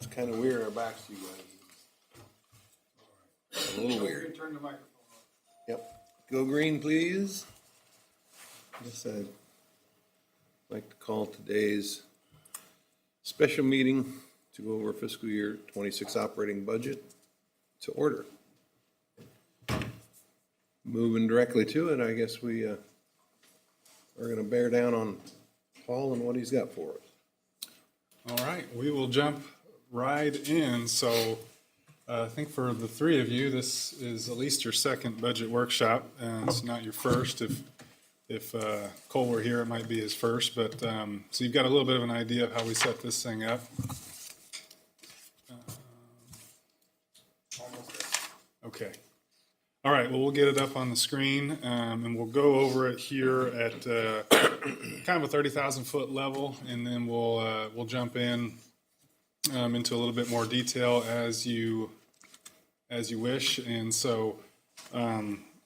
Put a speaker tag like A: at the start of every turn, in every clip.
A: It's kind of weird our backs to you guys. A little weird.
B: Turn the microphone on.
A: Yep. Go green, please. Yes, I'd like to call today's special meeting to go over fiscal year 26 operating budget to order. Moving directly to it, I guess we are going to bear down on Paul and what he's got for us.
B: All right, we will jump right in. So I think for the three of you, this is at least your second budget workshop, and it's not your first. If Cole were here, it might be his first. But so you've got a little bit of an idea of how we set this thing up. Okay. All right, well, we'll get it up on the screen, and we'll go over it here at kind of a 30,000 foot level, and then we'll jump in into a little bit more detail as you wish. And so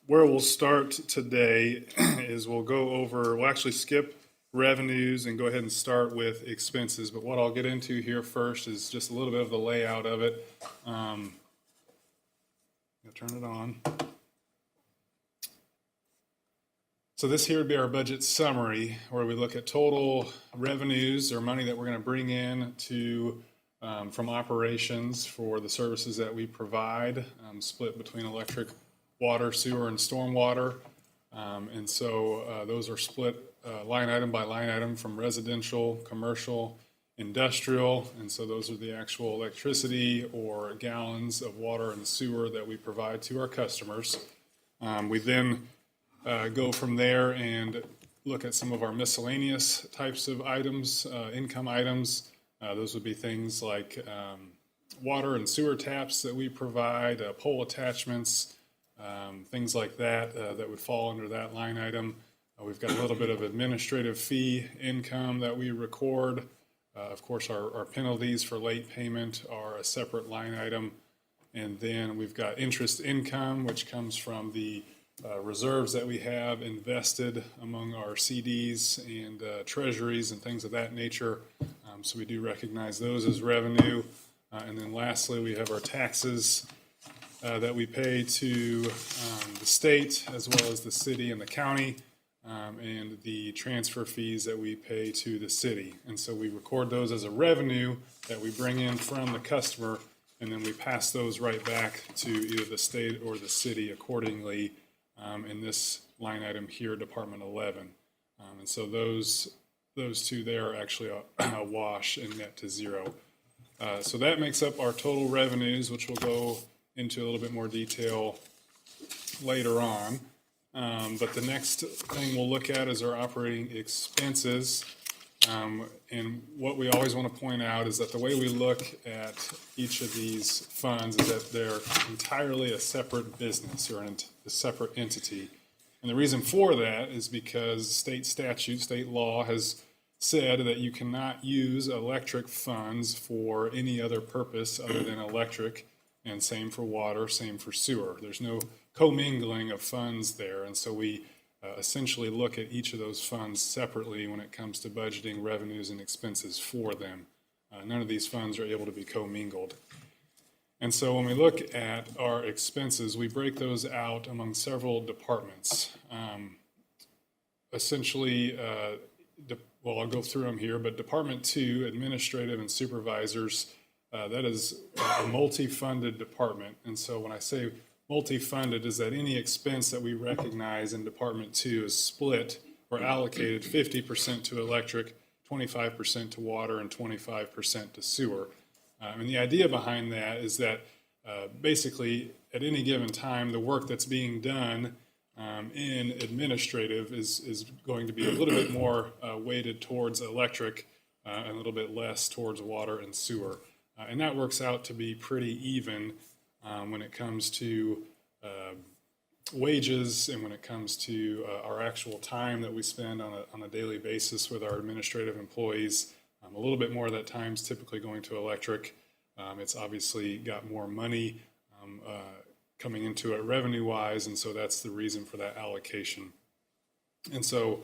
B: where we'll start today is we'll actually skip revenues and go ahead and start with expenses. But what I'll get into here first is just a little bit of the layout of it. I'll turn it on. So this here would be our budget summary, where we look at total revenues or money that we're going to bring in from operations for the services that we provide, split between electric, water, sewer, and stormwater. And so those are split line item by line item from residential, commercial, industrial. And so those are the actual electricity or gallons of water and sewer that we provide to our customers. We then go from there and look at some of our miscellaneous types of items, income items. Those would be things like water and sewer taps that we provide, pole attachments, things like that that would fall under that line item. We've got a little bit of administrative fee income that we record. Of course, our penalties for late payment are a separate line item. And then we've got interest income, which comes from the reserves that we have invested among our CDs and treasuries and things of that nature. So we do recognize those as revenue. And then lastly, we have our taxes that we pay to the state as well as the city and the county, and the transfer fees that we pay to the city. And so we record those as a revenue that we bring in from the customer, and then we pass those right back to either the state or the city accordingly. In this line item here, Department 11. And so those two there are actually a wash and net to zero. So that makes up our total revenues, which we'll go into a little bit more detail later on. But the next thing we'll look at is our operating expenses. And what we always want to point out is that the way we look at each of these funds is that they're entirely a separate business or a separate entity. And the reason for that is because state statute, state law has said that you cannot use electric funds for any other purpose other than electric, and same for water, same for sewer. There's no commingling of funds there, and so we essentially look at each of those funds separately when it comes to budgeting revenues and expenses for them. None of these funds are able to be commingled. And so when we look at our expenses, we break those out among several departments. Essentially, I'll go through them here, but Department 2, Administrative and Supervisors, that is a multi-funded department. And so when I say multi-funded, is that any expense that we recognize in Department 2 is split or allocated 50% to electric, 25% to water, and 25% to sewer. And the idea behind that is that basically at any given time, the work that's being done in administrative is going to be a little bit more weighted towards electric and a little bit less towards water and sewer. And that works out to be pretty even when it comes to wages and when it comes to our actual time that we spend on a daily basis with our administrative employees. A little bit more of that time is typically going to electric. It's obviously got more money coming into it revenue-wise, and so that's the reason for that allocation. And so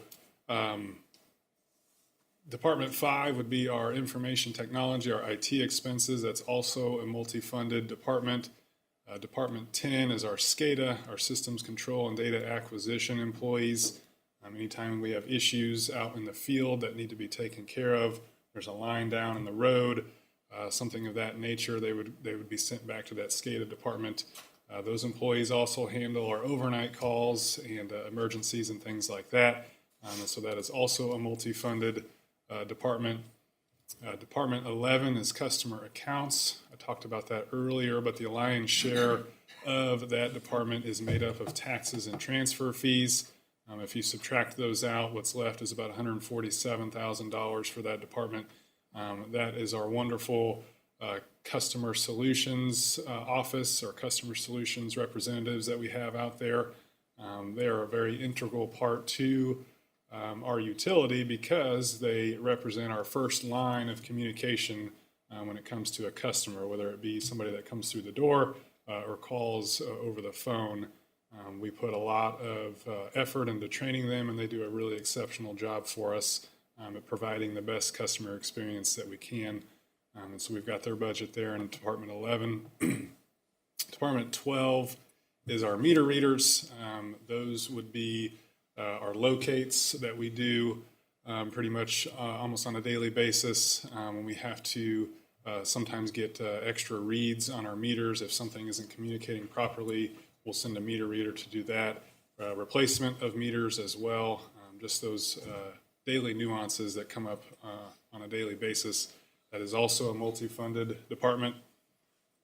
B: Department 5 would be our information technology, our IT expenses. That's also a multi-funded department. Department 10 is our SCADA, our systems control and data acquisition employees. Anytime we have issues out in the field that need to be taken care of, there's a line down in the road, something of that nature, they would be sent back to that SCADA department. Those employees also handle our overnight calls and emergencies and things like that. And so that is also a multi-funded department. Department 11 is customer accounts. I talked about that earlier, but the lion's share of that department is made up of taxes and transfer fees. If you subtract those out, what's left is about $147,000 for that department. That is our wonderful customer solutions office or customer solutions representatives that we have out there. They are a very integral part to our utility because they represent our first line of communication when it comes to a customer, whether it be somebody that comes through the door or calls over the phone. We put a lot of effort into training them, and they do a really exceptional job for us at providing the best customer experience that we can. And so we've got their budget there in Department 11. Department 12 is our meter readers. Those would be our locates that we do pretty much almost on a daily basis when we have to sometimes get extra reads on our meters. If something isn't communicating properly, we'll send a meter reader to do that. Replacement of meters as well, just those daily nuances that come up on a daily basis. That is also a multi-funded department.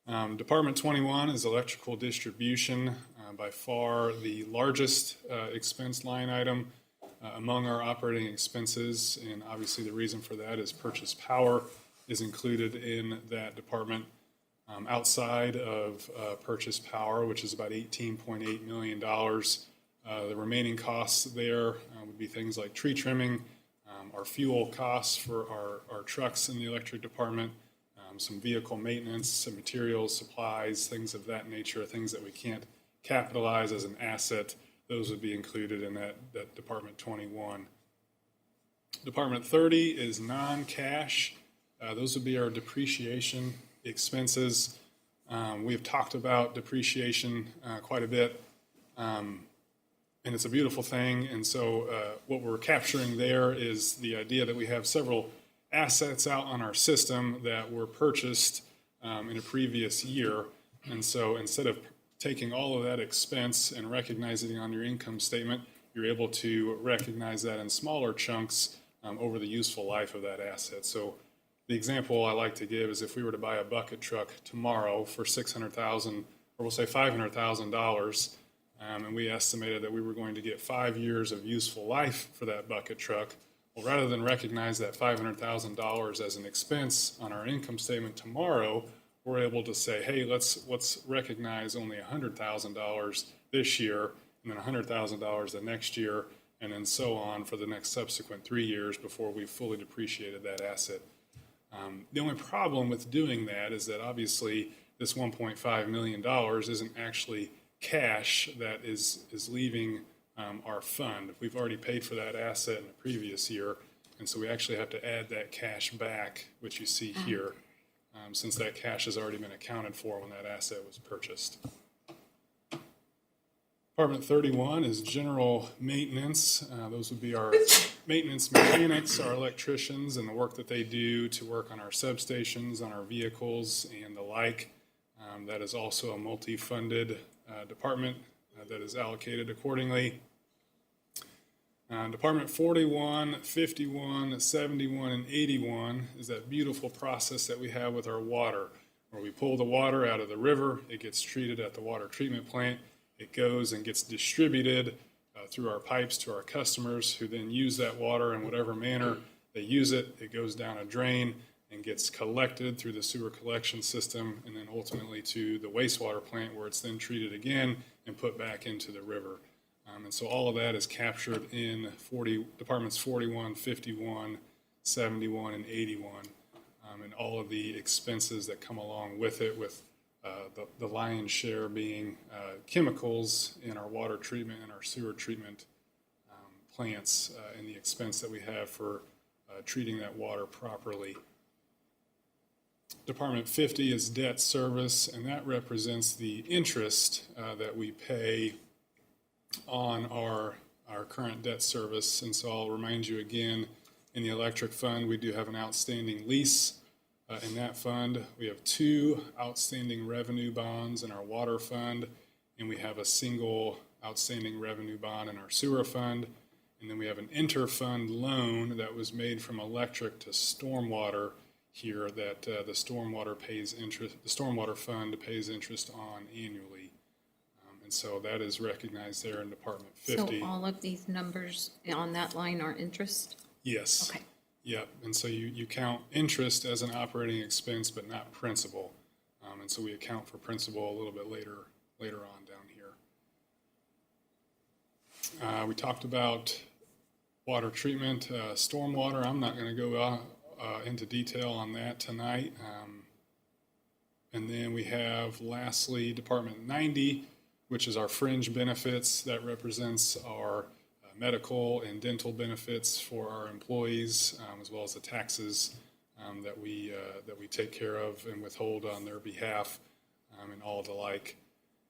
B: Department 21 is electrical distribution, by far the largest expense line item among our operating expenses, and obviously the reason for that is purchase power is included in that department. Outside of purchase power, which is about $18.8 million, the remaining costs there would be things like tree trimming, our fuel costs for our trucks in the electric department, some vehicle maintenance, some materials, supplies, things of that nature, things that we can't capitalize as an asset. Those would be included in that Department 21. Department 30 is non-cash. Those would be our depreciation expenses. We have talked about depreciation quite a bit, and it's a beautiful thing. And so what we're capturing there is the idea that we have several assets out on our system that were purchased in a previous year. And so instead of taking all of that expense and recognizing it on your income statement, you're able to recognize that in smaller chunks over the useful life of that asset. So the example I like to give is if we were to buy a bucket truck tomorrow for $600,000, or we'll say $500,000, and we estimated that we were going to get 5 years of useful life for that bucket truck. Well, rather than recognize that $500,000 as an expense on our income statement tomorrow, we're able to say, hey, let's recognize only $100,000 this year, and then $100,000 the next year, and then so on for the next subsequent 3 years before we've fully depreciated that asset. The only problem with doing that is that obviously this $1.5 million isn't actually cash that is leaving our fund. We've already paid for that asset in the previous year, and so we actually have to add that cash back, which you see here, since that cash has already been accounted for when that asset was purchased. Department 31 is general maintenance. Those would be our maintenance mechanics, our electricians, and the work that they do to work on our substations, on our vehicles, and the like. That is also a multi-funded department that is allocated accordingly. Department 41, 51, 71, and 81 is that beautiful process that we have with our water, where we pull the water out of the river, it gets treated at the water treatment plant, it goes and gets distributed through our pipes to our customers, who then use that water in whatever manner they use it. It goes down a drain and gets collected through the sewer collection system, and then ultimately to the wastewater plant, where it's then treated again and put back into the river. And so all of that is captured in Departments 41, 51, 71, and 81, and all of the expenses that come along with it, with the lion's share being chemicals in our water treatment and our sewer treatment plants, and the expense that we have for treating that water properly. Department 50 is debt service, and that represents the interest that we pay on our current debt service. And so I'll remind you again, in the electric fund, we do have an outstanding lease. In that fund, we have 2 outstanding revenue bonds in our water fund, and we have a single outstanding revenue bond in our sewer fund. And then we have an inter-fund loan that was made from electric to stormwater here that the stormwater fund pays interest on annually. And so that is recognized there in Department 50.
C: So all of these numbers on that line are interest?
B: Yes.
C: Okay.
B: Yep. And so you count interest as an operating expense, but not principal. And so we account for principal a little bit later on down here. We talked about water treatment, stormwater. I'm not going to go into detail on that tonight. And then we have lastly Department 90, which is our fringe benefits. That represents our medical and dental benefits for our employees, as well as the taxes that we take care of and withhold on their behalf, and all the like.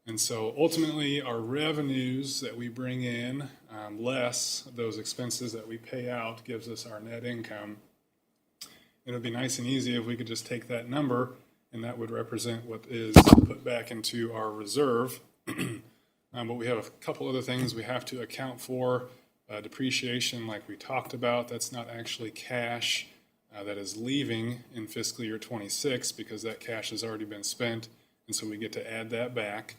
B: And so ultimately, our revenues that we bring in, less those expenses that we pay out, gives us our net income. It would be nice and easy if we could just take that number, and that would represent what is put back into our reserve. But we have a couple other things we have to account for. Depreciation, like we talked about, that's not actually cash that is leaving in fiscal year 26 because that cash has already been spent, and so we get to add that back.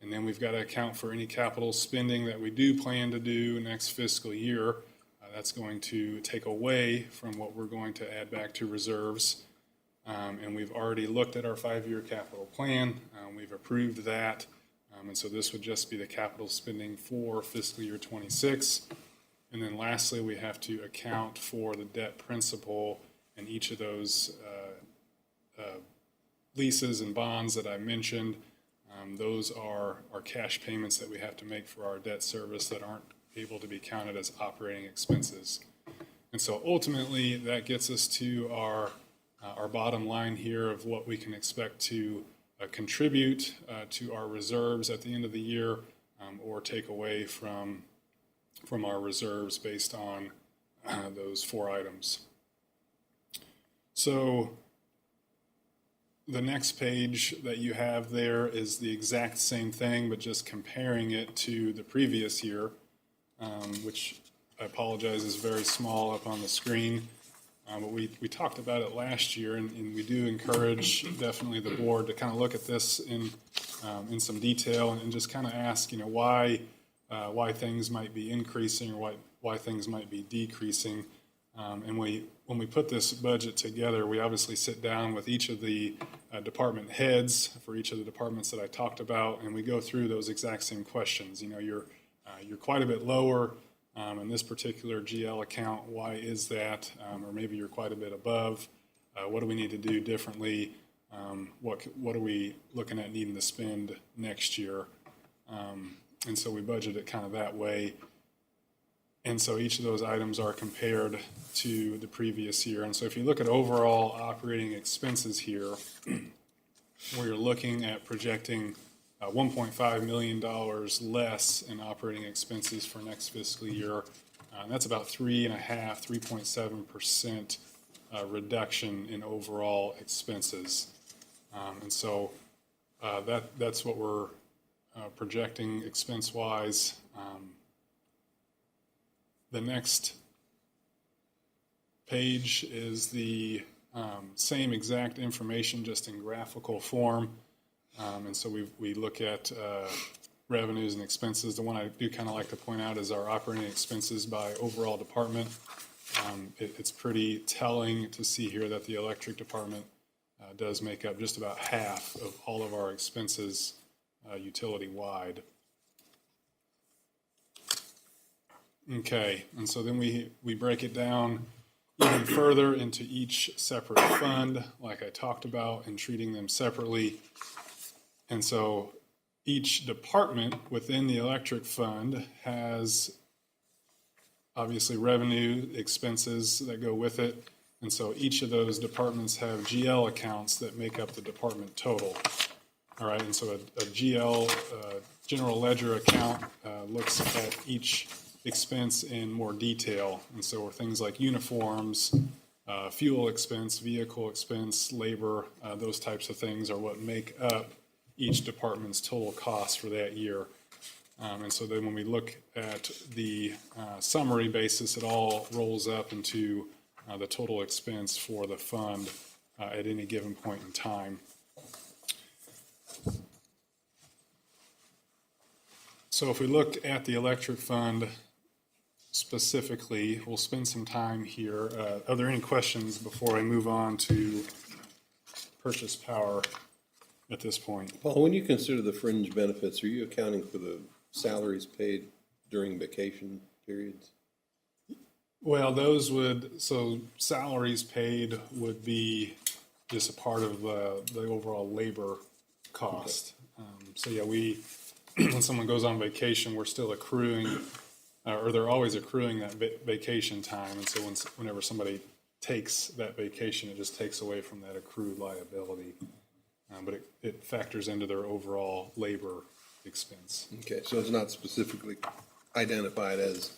B: And then we've got to account for any capital spending that we do plan to do next fiscal year. That's going to take away from what we're going to add back to reserves. And we've already looked at our 5-year capital plan. We've approved that. And so this would just be the capital spending for fiscal year 26. And then lastly, we have to account for the debt principal in each of those leases and bonds that I mentioned. Those are cash payments that we have to make for our debt service that aren't able to be counted as operating expenses. And so ultimately, that gets us to our bottom line here of what we can expect to contribute to our reserves at the end of the year, or take away from our reserves based on those 4 items. So the next page that you have there is the exact same thing, but just comparing it to the previous year, which I apologize is very small up on the screen. But we talked about it last year, and we do encourage definitely the board to kind of look at this in some detail and just kind of ask, why things might be increasing or why things might be decreasing. And when we put this budget together, we obviously sit down with each of the department heads for each of the departments that I talked about, and we go through those exact same questions. You're quite a bit lower in this particular GL account. Why is that? Or maybe you're quite a bit above. What do we need to do differently? What are we looking at needing to spend next year? And so we budget it kind of that way. And so each of those items are compared to the previous year. And so if you look at overall operating expenses here, we're looking at projecting $1.5 million less in operating expenses for next fiscal year. And that's about 3.7% reduction in overall expenses. And so that's what we're projecting expense-wise. The next page is the same exact information, just in graphical form. And so we look at revenues and expenses. The one I do kind of like to point out is our operating expenses by overall department. It's pretty telling to see here that the electric department does make up just about half of all of our expenses utility-wide. Okay, and so then we break it down even further into each separate fund, like I talked about, and treating them separately. And so each department within the electric fund has obviously revenue, expenses that go with it. And so each of those departments have GL accounts that make up the department total. All right, and so a GL, general ledger account, looks at each expense in more detail. And so things like uniforms, fuel expense, vehicle expense, labor, those types of things are what make up each department's total cost for that year. And so then when we look at the summary basis, it all rolls up into the total expense for the fund at any given point in time. So if we look at the electric fund specifically, we'll spend some time here. Are there any questions before I move on to purchase power at this point?
A: Paul, when you consider the fringe benefits, are you accounting for the salaries paid during vacation periods?
B: Well, so salaries paid would be just a part of the overall labor cost. So yeah, when someone goes on vacation, we're still accruing, or they're always accruing that vacation time. And so whenever somebody takes that vacation, it just takes away from that accrued liability. But it factors into their overall labor expense.
A: Okay, so it's not specifically identified as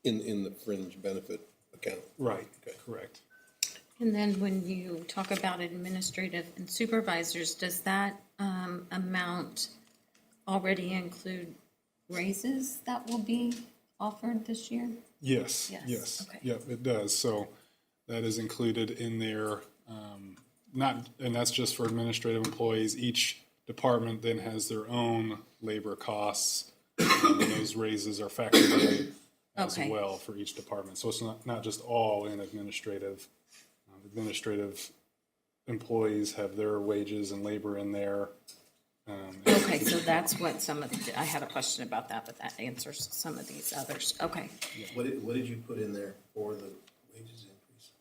A: in the fringe benefit account?
B: Right,
A: Okay.
B: correct.
C: And then when you talk about administrative and supervisors, does that amount already include raises that will be offered this year?
B: Yes,
C: Yes,
B: yes.
C: okay.
B: Yep, it does. So that is included in there. And that's just for administrative employees. Each department then has their own labor costs. And those raises are factored in as
C: Okay.
B: well for each department. So it's not just all in administrative. Administrative employees have their wages and labor in there.
C: Okay, so that's what I had a question about that, but that answers some of these others. Okay.
D: What did you put in there for the wages increase?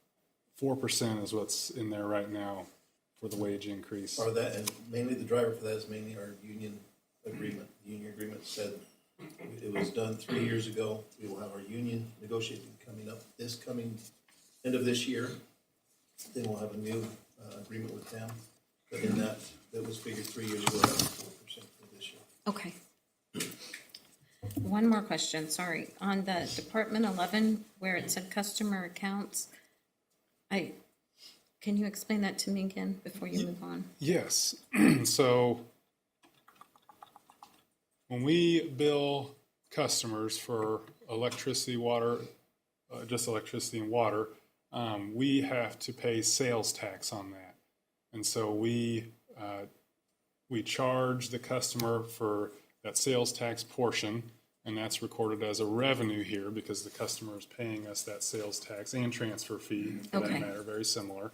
B: 4% is what's in there right now for the wage increase.
D: Or that, and mainly the driver for that is mainly our union agreement. The union agreement said it was done 3 years ago. We will have our union negotiating coming up this coming end of this year. Then we'll have a new agreement with them. But in that was figured 3 years ago, that was 4% for this year.
C: Okay. One more question, sorry. On the Department 11, where it said customer accounts, can you explain that to me again before you move on?
B: Yes. So when we bill customers for electricity, water, just electricity and water, we have to pay sales tax on that. And so we charge the customer for that sales tax portion, and that's recorded as a revenue here because the customer is paying us that sales tax and transfer fee, for that
C: Okay.
B: matter, very similar.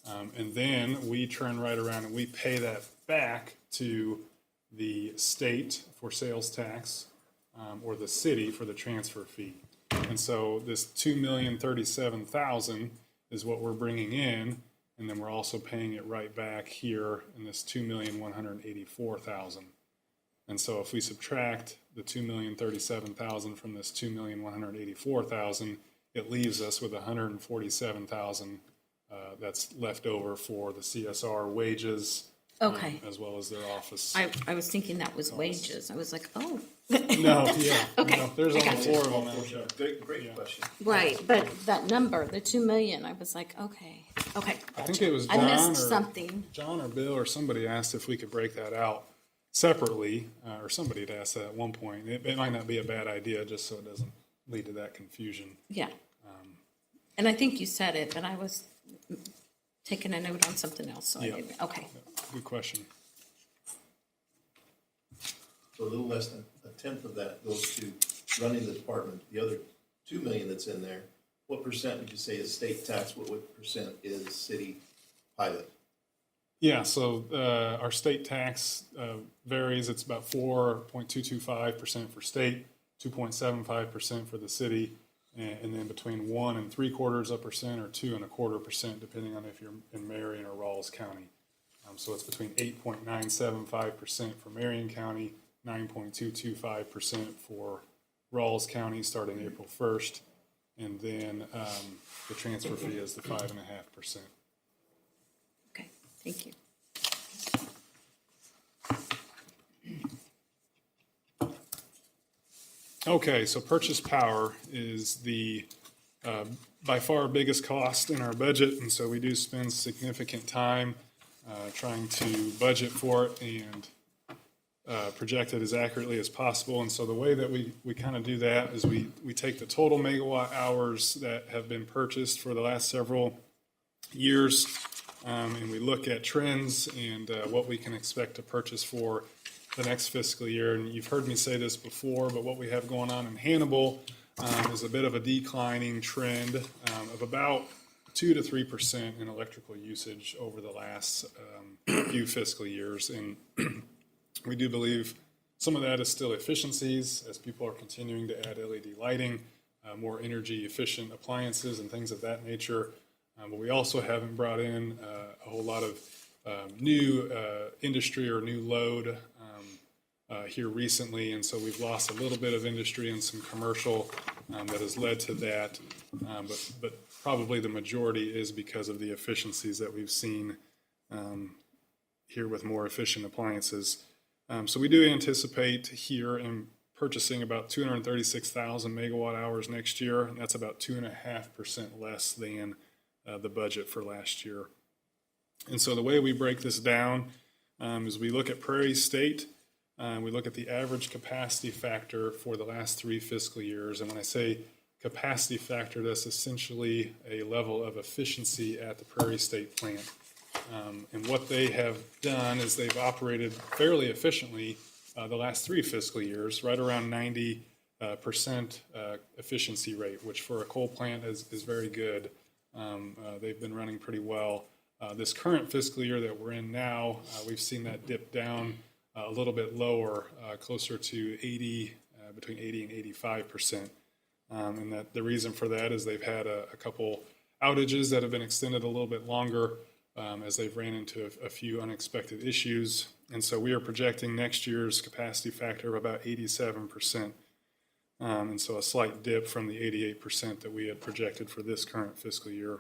B: And then we turn right around and we pay that back to the state for sales tax or the city for the transfer fee. And so this $2,037,000 is what we're bringing in, and then we're also paying it right back here in this $2,184,000. And so if we subtract the $2,037,000 from this $2,184,000, it leaves us with $147,000 that's left over for the CSR wages,
C: Okay.
B: as well as their office.
C: I was thinking that was wages. I was like, oh.
B: No, yeah,
C: Okay,
B: no, there's
C: I
B: only
C: got you.
B: 4 of them out there.
D: Great question.
C: Right, but that number, the 2 million, I was like, okay.
B: I think
C: gotcha.
B: it was
C: I
B: John
C: missed
B: or
C: something.
B: John or Bill or somebody asked if we could break that out separately, or somebody had asked that at one point. It might not be a bad idea, just so it doesn't lead to that confusion.
C: Yeah. And I think you said it, but I was taking a note on something else, so I
B: Yeah.
C: didn't. Okay.
B: Good question.
D: So a little less than a tenth of that goes to running the department. The other 2 million that's in there, what percent would you say is state tax? What percent is city pilot?
B: Yeah, so our state tax varies. It's about 4.225% for state, 2.75% for the city, and then between 1 3/4% or 2 1/4%, depending on if you're in Marion or Rawls County. So it's between 8.975% for Marion County, 9.225% for Rawls County starting April 1st, and then the transfer fee is the 5.5%.
C: Okay, thank you.
B: Okay, so purchase power is the by far biggest cost in our budget, and so we do spend significant time trying to budget for it and project it as accurately as possible. And so the way that we kind of do that is we take the total megawatt hours that have been purchased for the last several years, and we look at trends and what we can expect to purchase for the next fiscal year. And you've heard me say this before, but what we have going on in Hannibal is a bit of a declining trend of about 2 to 3% in electrical usage over the last few fiscal years. And we do believe some of that is still efficiencies as people are continuing to add LED lighting, more energy efficient appliances and things of that nature. But we also haven't brought in a whole lot of new industry or new load here recently, and so we've lost a little bit of industry and some commercial that has led to that, but probably the majority is because of the efficiencies that we've seen here with more efficient appliances. So we do anticipate here in purchasing about 236,000 megawatt hours next year, and that's about 2.5% less than the budget for last year. And so the way we break this down is we look at Prairie State. We look at the average capacity factor for the last 3 fiscal years. And when I say capacity factor, that's essentially a level of efficiency at the Prairie State plant. And what they have done is they've operated fairly efficiently the last 3 fiscal years, right around 90% efficiency rate, which for a coal plant is very good. They've been running pretty well. This current fiscal year that we're in now, we've seen that dip down a little bit lower, closer to 80, between 80 and 85%. And that the reason for that is they've had a couple outages that have been extended a little bit longer as they've ran into a few unexpected issues. And so we are projecting next year's capacity factor of about 87%. And so a slight dip from the 88% that we had projected for this current fiscal year.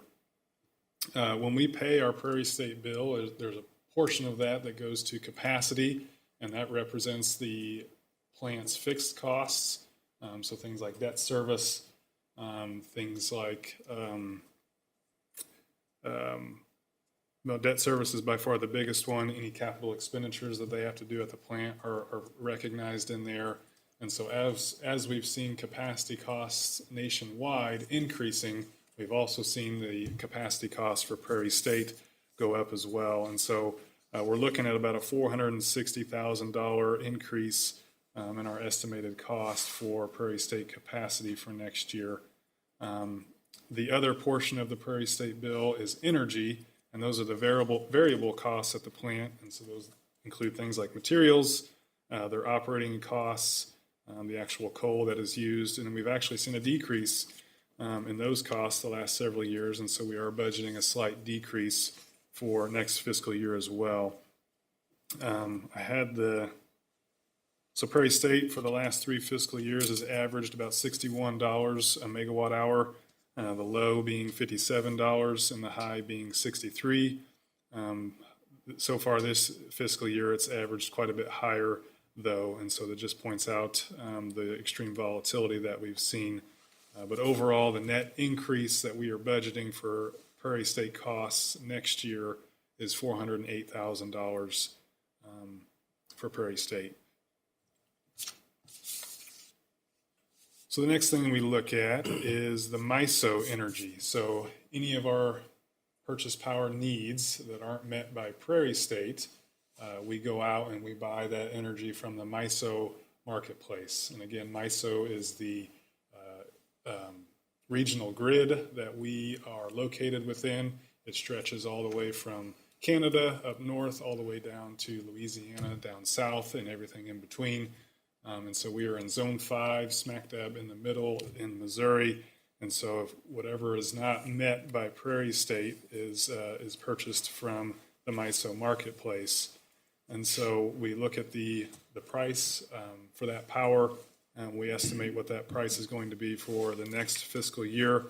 B: When we pay our Prairie State bill, there's a portion of that that goes to capacity, and that represents the plant's fixed costs. So things like debt service, things like debt service is by far the biggest one. Any capital expenditures that they have to do at the plant are recognized in there. And so as we've seen capacity costs nationwide increasing, we've also seen the capacity costs for Prairie State go up as well. And so we're looking at about a $460,000 increase in our estimated cost for Prairie State capacity for next year. The other portion of the Prairie State bill is energy, and those are the variable costs at the plant. And so those include things like materials, their operating costs, the actual coal that is used. And we've actually seen a decrease in those costs the last several years. And so we are budgeting a slight decrease for next fiscal year as well. So Prairie State for the last 3 fiscal years has averaged about $61 a megawatt hour, the low being $57 and the high being $63. So far this fiscal year, it's averaged quite a bit higher though, and so that just points out the extreme volatility that we've seen. But overall, the net increase that we are budgeting for Prairie State costs next year is $408,000 for Prairie State. So the next thing we look at is the MISO energy. So any of our purchase power needs that aren't met by Prairie State, we go out and we buy that energy from the MISO marketplace. And again, MISO is the regional grid that we are located within. It stretches all the way from Canada up north all the way down to Louisiana, down south, and everything in between. And so we are in Zone 5, smack dab in the middle in Missouri. And so if whatever is not met by Prairie State is purchased from the MISO marketplace. And so we look at the price for that power, We estimate what that price is going to be for the next fiscal year.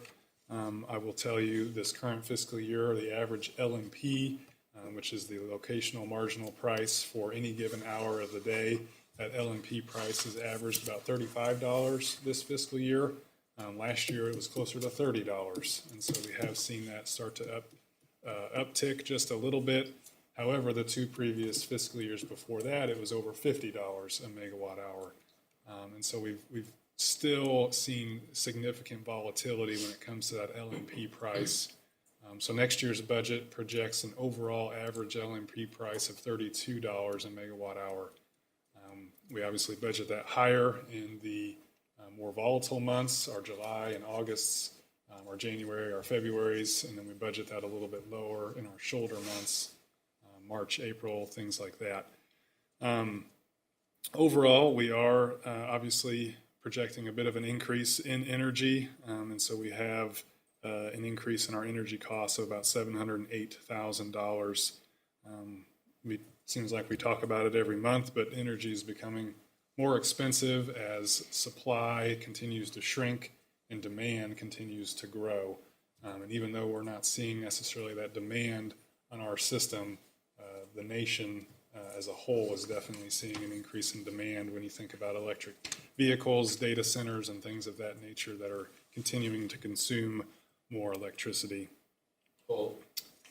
B: I will tell you this current fiscal year, the average LMP, which is the locational marginal price for any given hour of the day, that LMP price has averaged about $35 this fiscal year. Last year it was closer to $30, and so we have seen that start to uptick just a little bit. However, the 2 previous fiscal years before that, it was over $50 a megawatt hour. And so we've still seen significant volatility when it comes to that LMP price. So next year's budget projects an overall average LMP price of $32 a megawatt hour. We obviously budget that higher in the more volatile months, our July and Augusts, our January, our Februaries, and then we budget that a little bit lower in our shoulder months, March, April, things like that. Overall, we are obviously projecting a bit of an increase in energy, and so we have an increase in our energy costs of about $708,000. Seems like we talk about it every month, but energy is becoming more expensive as supply continues to shrink and demand continues to grow. And even though we're not seeing necessarily that demand on our system, the nation as a whole is definitely seeing an increase in demand when you think about electric vehicles, data centers, and things of that nature that are continuing to consume more electricity.
E: Paul,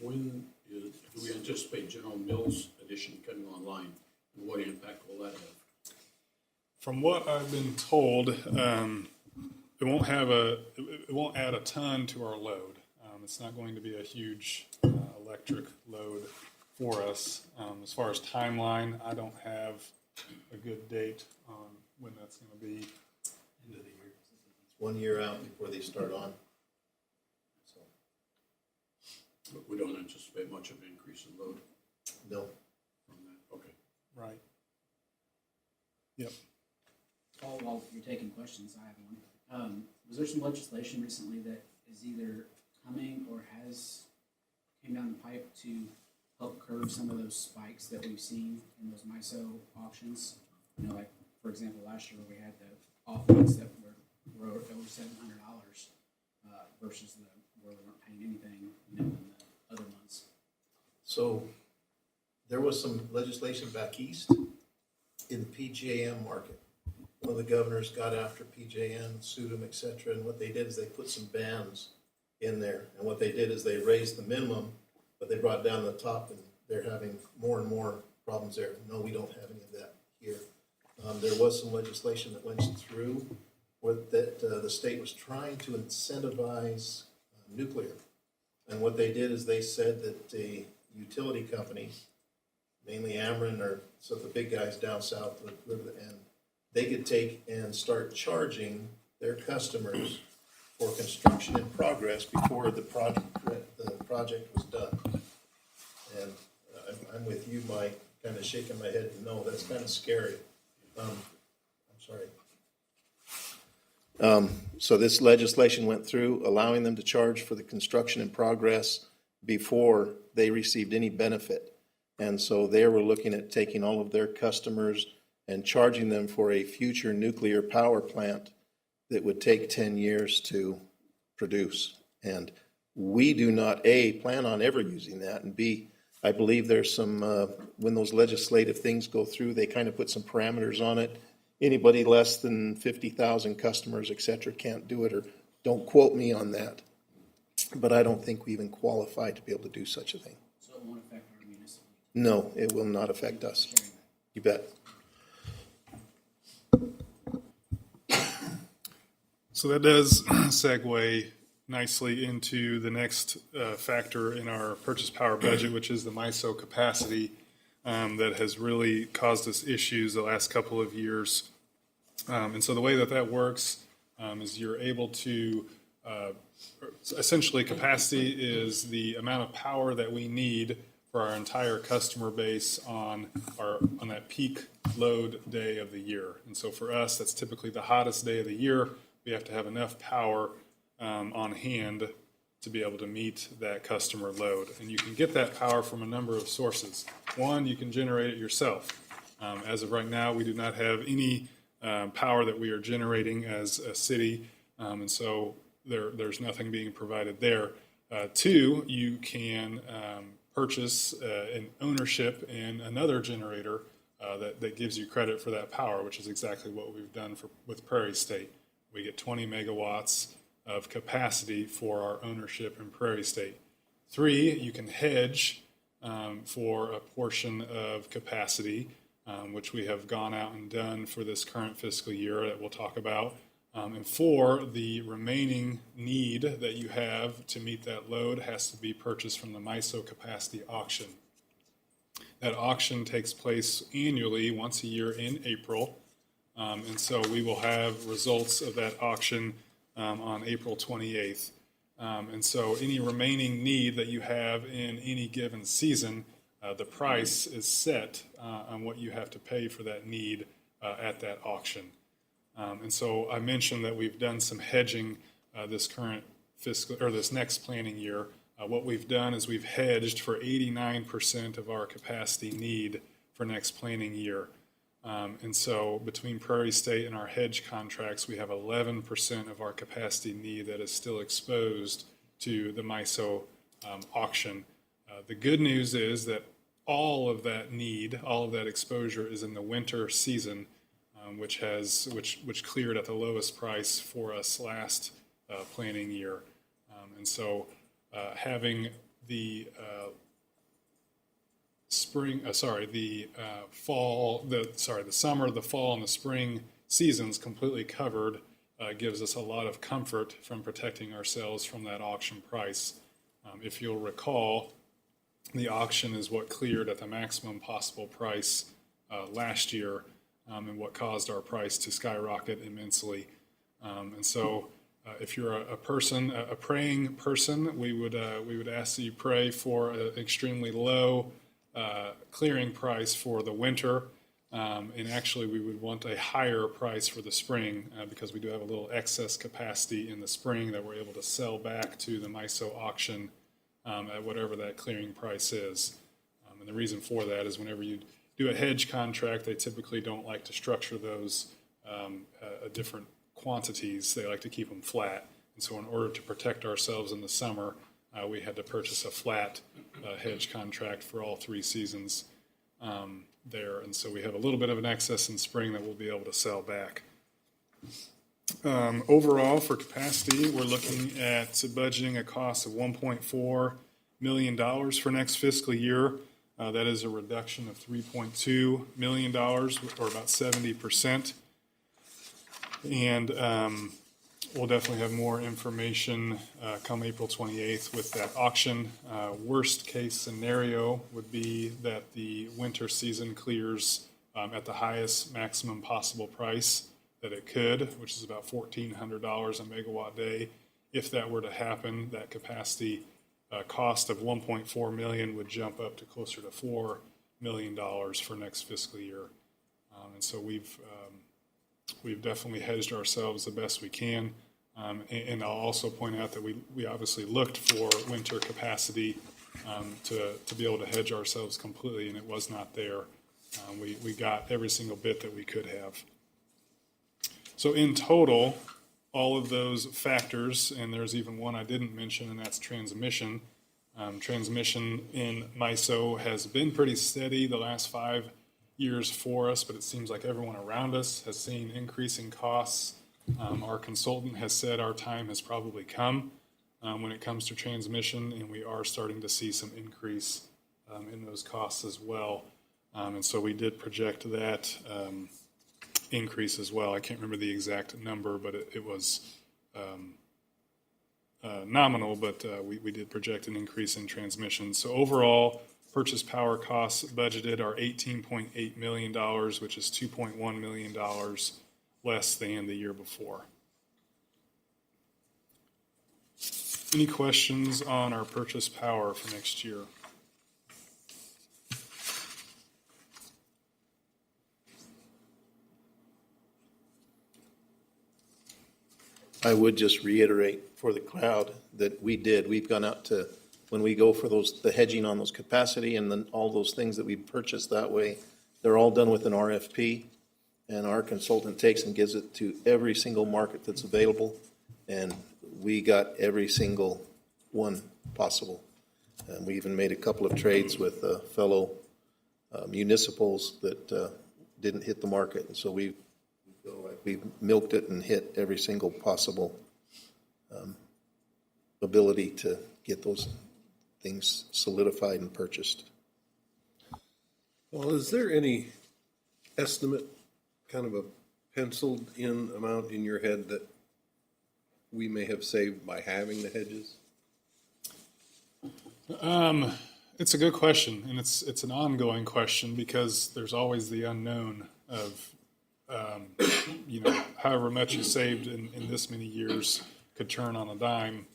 E: when do we anticipate General Mills addition coming online, and what impact will that have?
B: From what I've been told, it won't add a ton to our load. It's not going to be a huge electric load for us. As far as timeline, I don't have a good date on when that's going to be.
D: End of the year. It's 1 year out before they start on. So,
E: But we don't anticipate much of an increase in load
D: no.
E: from that. Okay.
B: Right. Yep.
F: Paul, while you're taking questions, I have one. Was there some legislation recently that is either coming or has came down the pipe to help curb some of those spikes that we've seen in those MISO auctions? You know, like, for example, last year we had the off-months that were over $700 versus where we weren't paying anything, in the other months.
D: So there was some legislation back east in the PJM market. One of the governors got after PJM, sued them, et cetera, and what they did is they put some bans in there. And what they did is they raised the minimum, but they brought down the top, and they're having more and more problems there. No, we don't have any of that here. There was some legislation that went through that the state was trying to incentivize nuclear. And what they did is they said that the utility companies, mainly Ameren or so the big guys down south, and they could take and start charging their customers for construction in progress before the project was done. And I'm with you, Mike, kind of shaking my head. No, that's kind of scary. I'm sorry. So this legislation went through, allowing them to charge for the construction in progress before they received any benefit. And so they were looking at taking all of their customers and charging them for a future nuclear power plant that would take 10 years to produce. And we do not, A, plan on ever using that, and B, I believe there's some, when those legislative things go through, they kind of put some parameters on it. Anybody less than 50,000 customers, et cetera, can't do it, or don't quote me on that. But I don't think we even qualify to be able to do such a thing.
F: So it won't affect our municipal.
D: No, it will not affect us. You bet.
B: So that does segue nicely into the next factor in our purchase power budget, which is the MISO capacity that has really caused us issues the last couple of years. And so the way that works is you're able to, essentially capacity is the amount of power that we need for our entire customer base on that peak load day of the year. And so for us, that's typically the hottest day of the year. We have to have enough power on hand to be able to meet that customer load. And you can get that power from a number of sources. One, you can generate it yourself. As of right now, we do not have any power that we are generating as a city, and so there's nothing being provided there. Two, you can purchase an ownership in another generator that gives you credit for that power, which is exactly what we've done with Prairie State. We get 20 megawatts of capacity for our ownership in Prairie State. Three, you can hedge for a portion of capacity, which we have gone out and done for this current fiscal year that we'll talk about. And four, the remaining need that you have to meet that load has to be purchased from the MISO capacity auction. That auction takes place annually, once a year in April. And so we will have results of that auction on April 28th. And so any remaining need that you have in any given season, the price is set on what you have to pay for that need at that auction. And so I mentioned that we've done some hedging this current fiscal, or this next planning year. What we've done is we've hedged for 89% of our capacity need for next planning year. And so between Prairie State and our hedge contracts, we have 11% of our capacity need that is still exposed to the MISO auction. The good news is that all of that need, all of that exposure is in the winter season, which cleared at the lowest price for us last planning year. And so having the the summer, the fall, and the spring seasons completely covered gives us a lot of comfort from protecting ourselves from that auction price. If you'll recall, the auction is what cleared at the maximum possible price last year, and what caused our price to skyrocket immensely. And so if you're a praying person, we would ask that you pray for an extremely low clearing price for the winter. And actually, we would want a higher price for the spring because we do have a little excess capacity in the spring that we're able to sell back to the MISO auction at whatever that clearing price is. And the reason for that is whenever you do a hedge contract, they typically don't like to structure those at different quantities. They like to keep them flat. And so in order to protect ourselves in the summer, we had to purchase a flat hedge contract for all 3 seasons there. And so we have a little bit of an excess in spring that we'll be able to sell back. Overall, for capacity, we're looking at budgeting a cost of $1.4 million for next fiscal year. That is a reduction of $3.2 million, or about 70%. And we'll definitely have more information come April 28th with that auction. Worst case scenario would be that the winter season clears at the highest maximum possible price that it could, which is about $1,400 a megawatt day. If that were to happen, that capacity cost of $1.4 million would jump up to closer to $4 million for next fiscal year. And so we've definitely hedged ourselves the best we can. And I'll also point out that we obviously looked for winter capacity to be able to hedge ourselves completely, and it was not there. We got every single bit that we could have. So in total, all of those factors, and there's even one I didn't mention, and that's transmission. Transmission in MISO has been pretty steady the last 5 years for us, but it seems like everyone around us has seen increasing costs. Our consultant has said our time has probably come when it comes to transmission, and we are starting to see some increase in those costs as well. And so we did project that increase as well. I can't remember the exact number, but it was nominal, but we did project an increase in transmission. So overall, purchase power costs budgeted are $18.8 million, which is $2.1 million less than the year before. Any questions on our purchase power for next year?
D: I would just reiterate for the crowd that we've gone out to, when we go for the hedging on those capacity and then all those things that we purchase that way, they're all done with an RFP. and our consultant takes and gives it to every single market that's available, and we got every single one possible. And we even made a couple of trades with fellow municipals that didn't hit the market, and so we feel like we milked it and hit every single possible ability to get those things solidified and purchased.
A: Well, is there any estimate, kind of a penciled in amount in your head that we may have saved by having the hedges?
B: It's a good question, and it's an ongoing question because there's always the unknown of, however much you saved in this many years could turn on a dime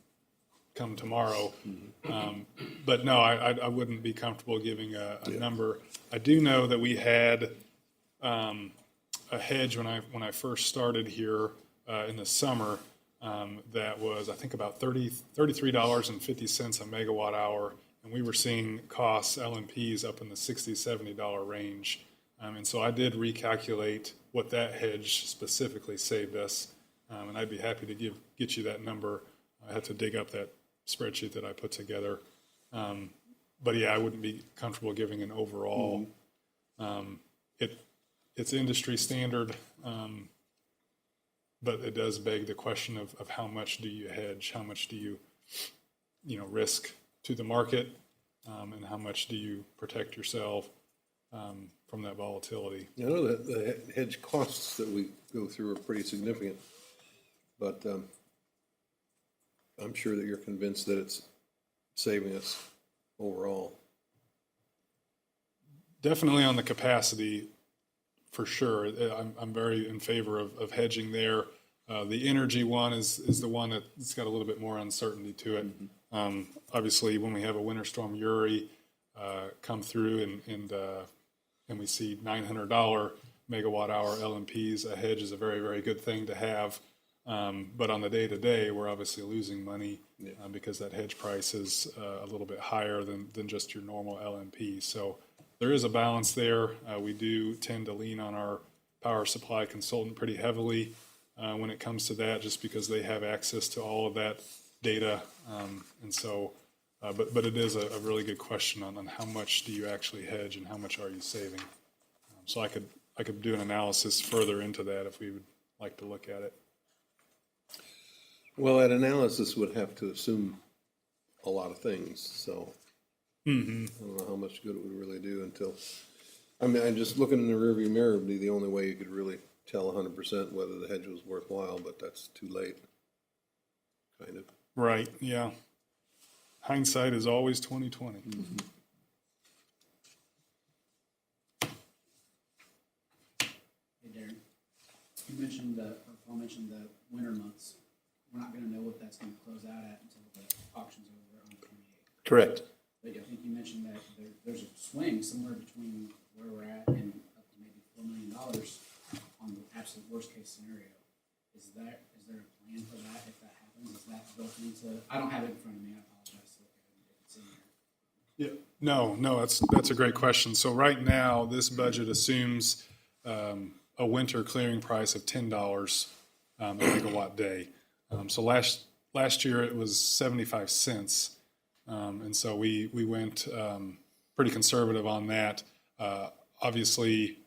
B: come tomorrow. But no, I wouldn't be comfortable giving a number. I do know that we had a hedge when I first started here in the summer that was, I think, about $33.50 a megawatt hour, and we were seeing costs, LMPs, up in the $60, $70 range. And so I did recalculate what that hedge specifically saved us, and I'd be happy to get you that number. I had to dig up that spreadsheet that I put together. But yeah, I wouldn't be comfortable giving an overall. It's industry standard, but it does beg the question of how much do you hedge, how much do you risk to the market, and how much do you protect yourself from that volatility.
A: I know that the hedge costs that we go through are pretty significant, but I'm sure that you're convinced that it's saving us overall. Definitely
B: on the capacity, for sure. I'm very in favor of hedging there. The energy one is the one that's got a little bit more uncertainty to it. Obviously, when we have a winter storm Uri come through and we see $900 megawatt hour LMPs, a hedge is a very, very good thing to have. But on the day-to-day, we're obviously losing money because that hedge price is a little bit higher than just your normal LMP. So there is a balance there. We do tend to lean on our power supply consultant pretty heavily when it comes to that, just because they have access to all of that data. And so, but it is a really good question on how much do you actually hedge and how much are you saving. So I could do an analysis further into that if we would like to look at it.
A: Well, that analysis would have to assume a lot of things, so I don't know how much good it would really do until, I'm just looking in the rearview mirror would be the only way you could really tell 100% whether the hedge was worthwhile, but that's too late, kind of.
B: Right, yeah. Hindsight is always 20/20.
F: Hey Darren, you mentioned Paul mentioned the winter months. We're not gonna know what that's gonna close out at until the auction's over on the 28th.
D: Correct.
F: But I think you mentioned that there's a swing somewhere between where we're at and up to maybe $4 million on the absolute worst case scenario. Is there a plan for that if that happens? Is that built into, I don't have it in front of me, I apologize if it's in there.
B: Yeah, no, that's a great question. So right now, this budget assumes a winter clearing price of $10 a megawatt day. So last year it was 75 cents, and so we went pretty conservative on that. Obviously,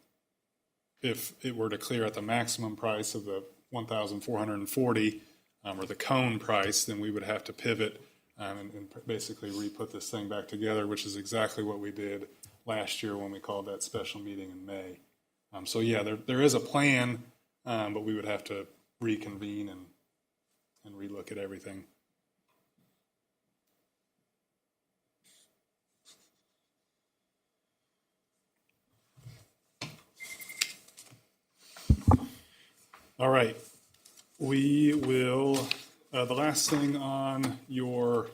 B: if it were to clear at the maximum price of the 1,440 or the cone price, then we would have to pivot and basically re-put this thing back together, which is exactly what we did last year when we called that special meeting in May. So yeah, there is a plan, but we would have to reconvene and relook at everything. All right, we will, the last thing on your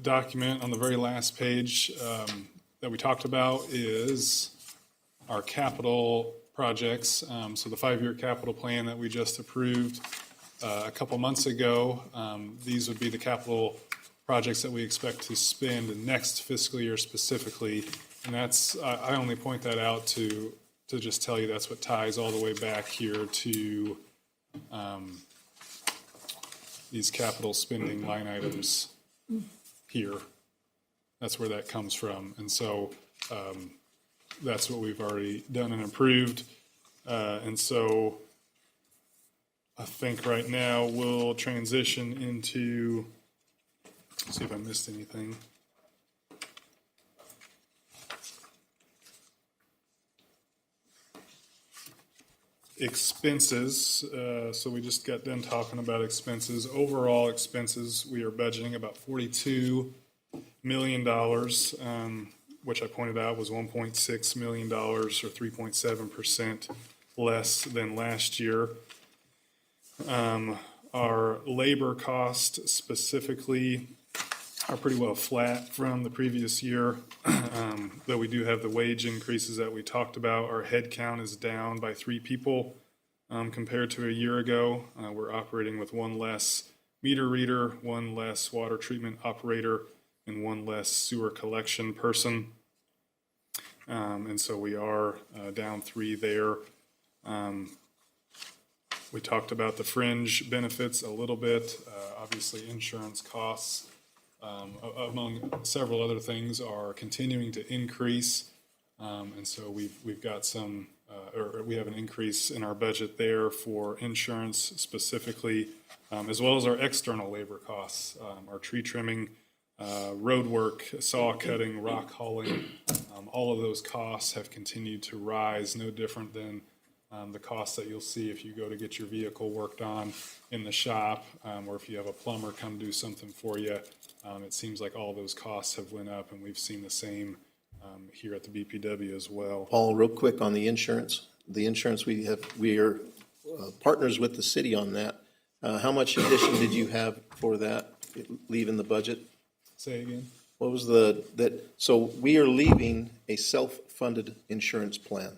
B: document on the very last page that we talked about is our capital projects. So the 5-year capital plan that we just approved a couple months ago, these would be the capital projects that we expect to spend next fiscal year specifically. And that's, I only point that out to to just tell you that's what ties all the way back here to these capital spending line items here. That's where that comes from. And so that's what we've already done and approved. And so I think right now we'll transition into, see if I missed anything. Expenses, so we just got done talking about expenses. Overall expenses, we are budgeting about $42 million, which I pointed out was $1.6 million or 3.7% less than last year. Our labor costs specifically are pretty well flat from the previous year, though we do have the wage increases that we talked about. Our head count is down by 3 people compared to a year ago. We're operating with 1 less meter reader, 1 less water treatment operator, and 1 less sewer collection person. And so we are down 3 there. We talked about the fringe benefits a little bit. Obviously, insurance costs, among several other things, are continuing to increase. And so we've got some, or we have an increase in our budget there for insurance specifically, as well as our external labor costs, our tree trimming, road work, saw cutting, rock hauling. All of those costs have continued to rise, no different than the costs that you'll see if you go to get your vehicle worked on in the shop, or if you have a plumber come do something for you. It seems like all those costs have went up, and we've seen the same here at the BPW as well.
D: Paul, real quick on the insurance. The insurance we are partners with the city on that. How much addition did you have for that, leaving the budget?
B: Say again?
D: What was so we are leaving a self-funded insurance plan.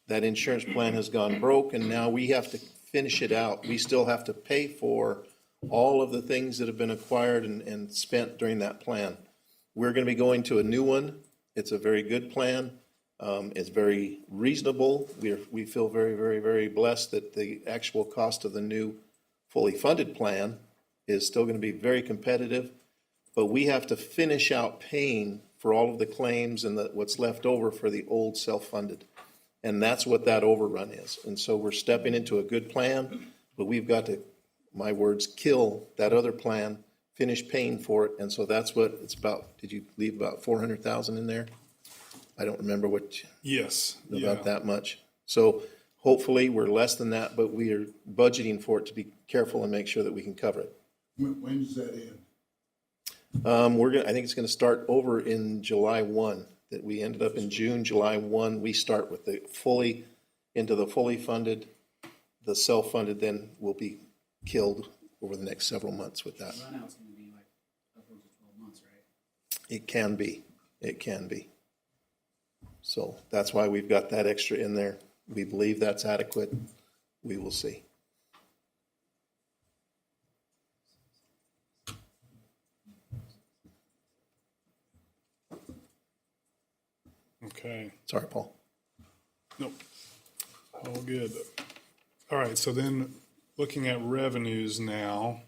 D: That insurance plan has gone broke, and now we have to finish it out. We still have to pay for all of the things that have been acquired and spent during that plan. We're going to be going to a new one. It's a very good plan. It's very reasonable. We feel very, very, very blessed that the actual cost of the new fully funded plan is still going to be very competitive, but we have to finish out paying for all of the claims and what's left over for the old self-funded. And that's what that overrun is. And so we're stepping into a good plan, but we've got to, my words, kill that other plan, finish paying for it. And so that's what it's about. Did you leave about 400,000 in there? I don't remember
B: Yes.
D: about that much. So hopefully we're less than that, but we are budgeting for it to be careful and make sure that we can cover it.
G: When does that end?
D: I think it's gonna start over in July 1. That we ended up in June, July 1, we start with the fully funded, the self-funded then will be killed over the next several months with that.
F: The runout's gonna be like upwards of 12 months, right?
D: It can be. So that's why we've got that extra in there. We believe that's adequate. We will see.
B: Okay.
D: Sorry, Paul.
B: Nope. All good. All right, so then looking at revenues now,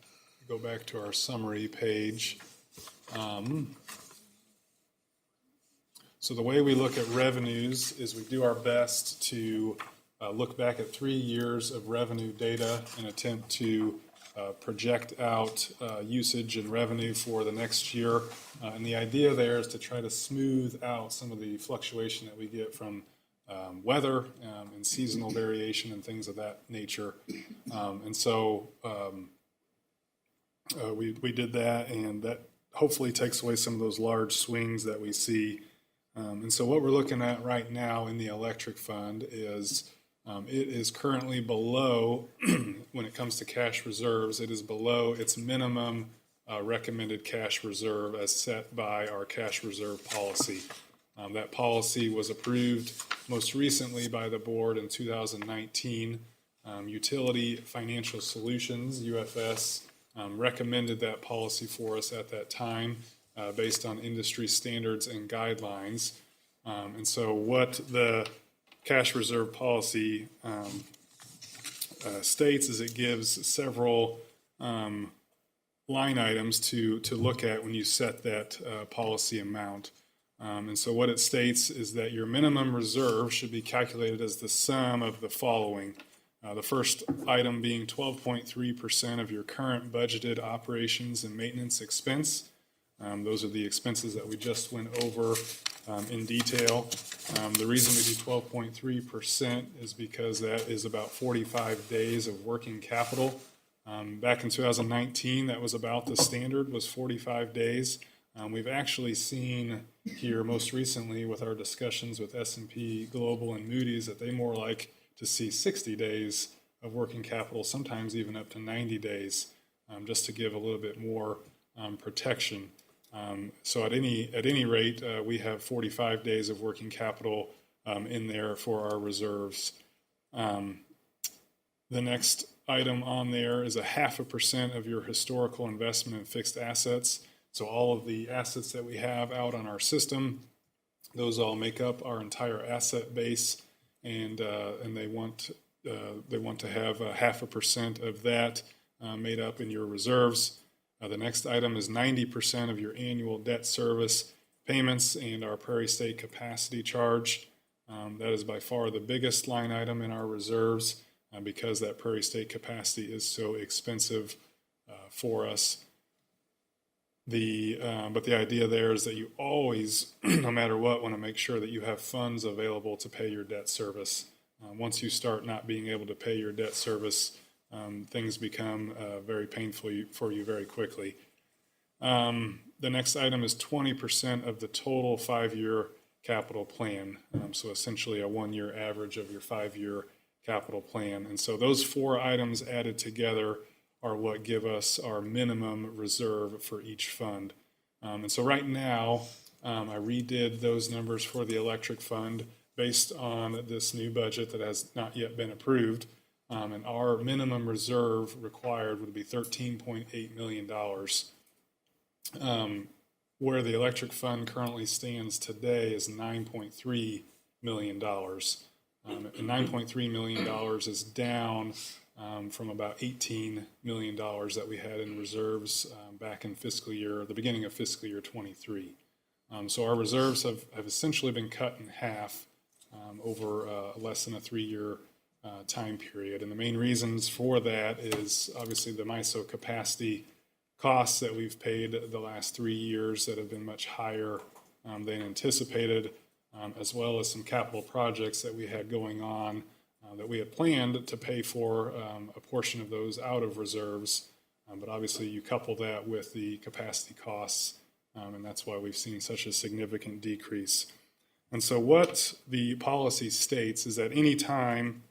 B: go back to our summary page. So the way we look at revenues is we do our best to look back at 3 years of revenue data and attempt to project out usage and revenue for the next year. And the idea there is to try to smooth out some of the fluctuation that we get from weather and seasonal variation and things of that nature. And so we did that, and that hopefully takes away some of those large swings that we see. And so what we're looking at right now in the electric fund is it is currently below, when it comes to cash reserves, it is below its minimum recommended cash reserve as set by our cash reserve policy. That policy was approved most recently by the board in 2019. Utility Financial Solutions, UFS, recommended that policy for us at that time based on industry standards and guidelines. And so what the cash reserve policy states is it gives several line items to look at when you set that policy amount. And so what it states is that your minimum reserve should be calculated as the sum of the following. The first item being 12.3% of your current budgeted operations and maintenance expense. Those are the expenses that we just went over in detail. The reason we do 12.3% is because that is about 45 days of working capital. Back in 2019, that was about the standard, was 45 days. We've actually seen here most recently with our discussions with S&P Global and Moody's that they more like to see 60 days of working capital, sometimes even up to 90 days, just to give a little bit more protection. So at any rate, we have 45 days of working capital in there for our reserves. The next item on there is 0.5% of your historical investment in fixed assets. So all of the assets that we have out on our system, those all make up our entire asset base, and they want to have 0.5% of that made up in your reserves. The next item is 90% of your annual debt service payments and our Prairie State capacity charge. That is by far the biggest line item in our reserves because that Prairie State capacity is so expensive for us. But the idea there is that you always, no matter what, want to make sure that you have funds available to pay your debt service. Once you start not being able to pay your debt service, things become very painful for you very quickly. The next item is 20% of the total 5-year capital plan. So essentially a 1-year average of your 5-year capital plan. And so those 4 items added together are what give us our minimum reserve for each fund. And so right now, I redid those numbers for the electric fund based on this new budget that has not yet been approved. And our minimum reserve required would be $13.8 million. Where the electric fund currently stands today is $9.3 million. And $9.3 million is down from about $18 million that we had in reserves back in the beginning of fiscal year 23. So our reserves have essentially been cut in half over less than a 3-year time period. And the main reasons for that is obviously the MISO capacity costs that we've paid the last 3 years that have been much higher than anticipated, as well as some capital projects that we had going on that we had planned to pay for a portion of those out of reserves. But obviously you couple that with the capacity costs, and that's why we've seen such a significant decrease. And so what the policy states is that any time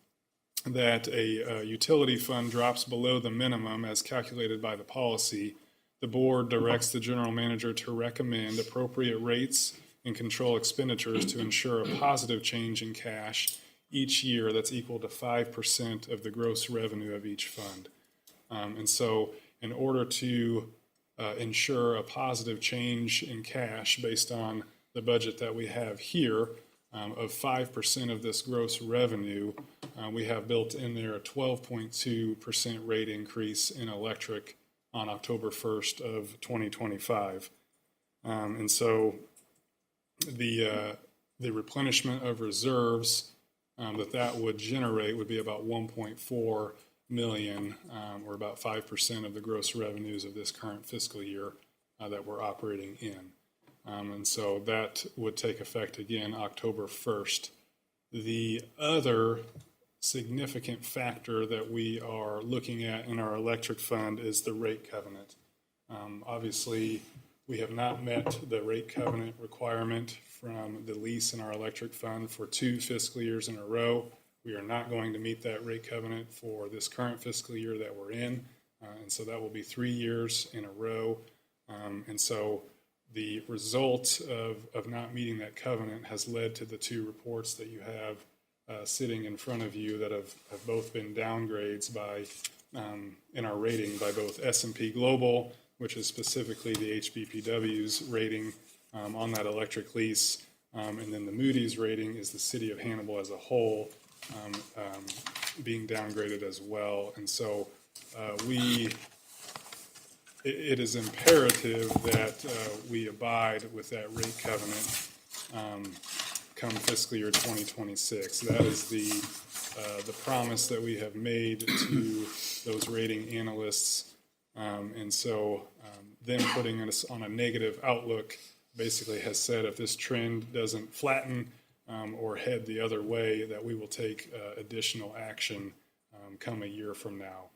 B: that a utility fund drops below the minimum as calculated by the policy, the board directs the general manager to recommend appropriate rates and control expenditures to ensure a positive change in cash each year that's equal to 5% of the gross revenue of each fund. And so in order to ensure a positive change in cash based on the budget that we have here of 5% of this gross revenue, we have built in there a 12.2% rate increase in electric on October 1st of 2025. And so the replenishment of reserves that would generate would be about 1.4 million, or about 5% of the gross revenues of this current fiscal year that we're operating in. And so that would take effect again October 1st. The other significant factor that we are looking at in our electric fund is the rate covenant. Obviously, we have not met the rate covenant requirement from the lease in our electric fund for 2 fiscal years in a row. We are not going to meet that rate covenant for this current fiscal year that we're in. And so that will be 3 years in a row. And so the result of not meeting that covenant has led to the 2 reports that you have sitting in front of you that have both been downgrades by in our rating by both S&P Global, which is specifically the HBPW's rating on that electric lease, And then the Moody's rating is the city of Hannibal as a whole being downgraded as well. And so it is imperative that we abide with that rate covenant come fiscal year 2026. That is the promise that we have made to those rating analysts. And so them putting us on a negative outlook basically has said if this trend doesn't flatten or head the other way, that we will take additional action come a year from now.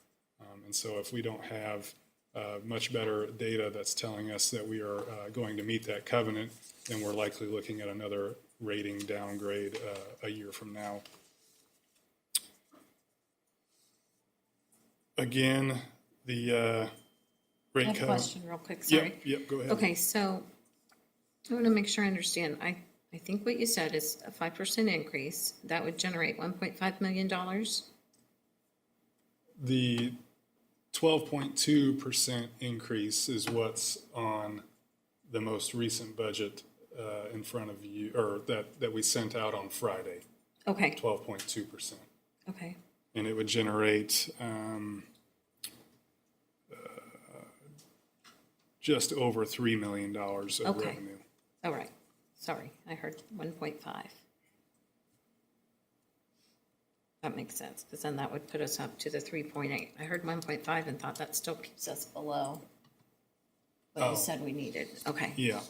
B: And so if we don't have much better data that's telling us that we are going to meet that covenant, then we're likely looking at another rating downgrade a year from now. Again, the
C: I
B: rate
C: have a
B: covenant.
C: question real quick, sorry.
B: Yep, go ahead.
C: Okay, so I want to make sure I understand. I think what you said is a 5% increase. That would generate $1.5 million.
B: The 12.2% increase is what's on the most recent budget in front of you, or that we sent out on Friday,
C: Okay,
B: 12.2%.
C: okay,
B: And it would generate just over $3 million of
C: Okay.
B: revenue.
C: all right. Sorry, I heard 1.5. That makes sense, because then that would put us up to the 3.8. I heard 1.5 and thought that still keeps us below what
B: Oh.
C: you said we needed. Okay,
B: Yeah.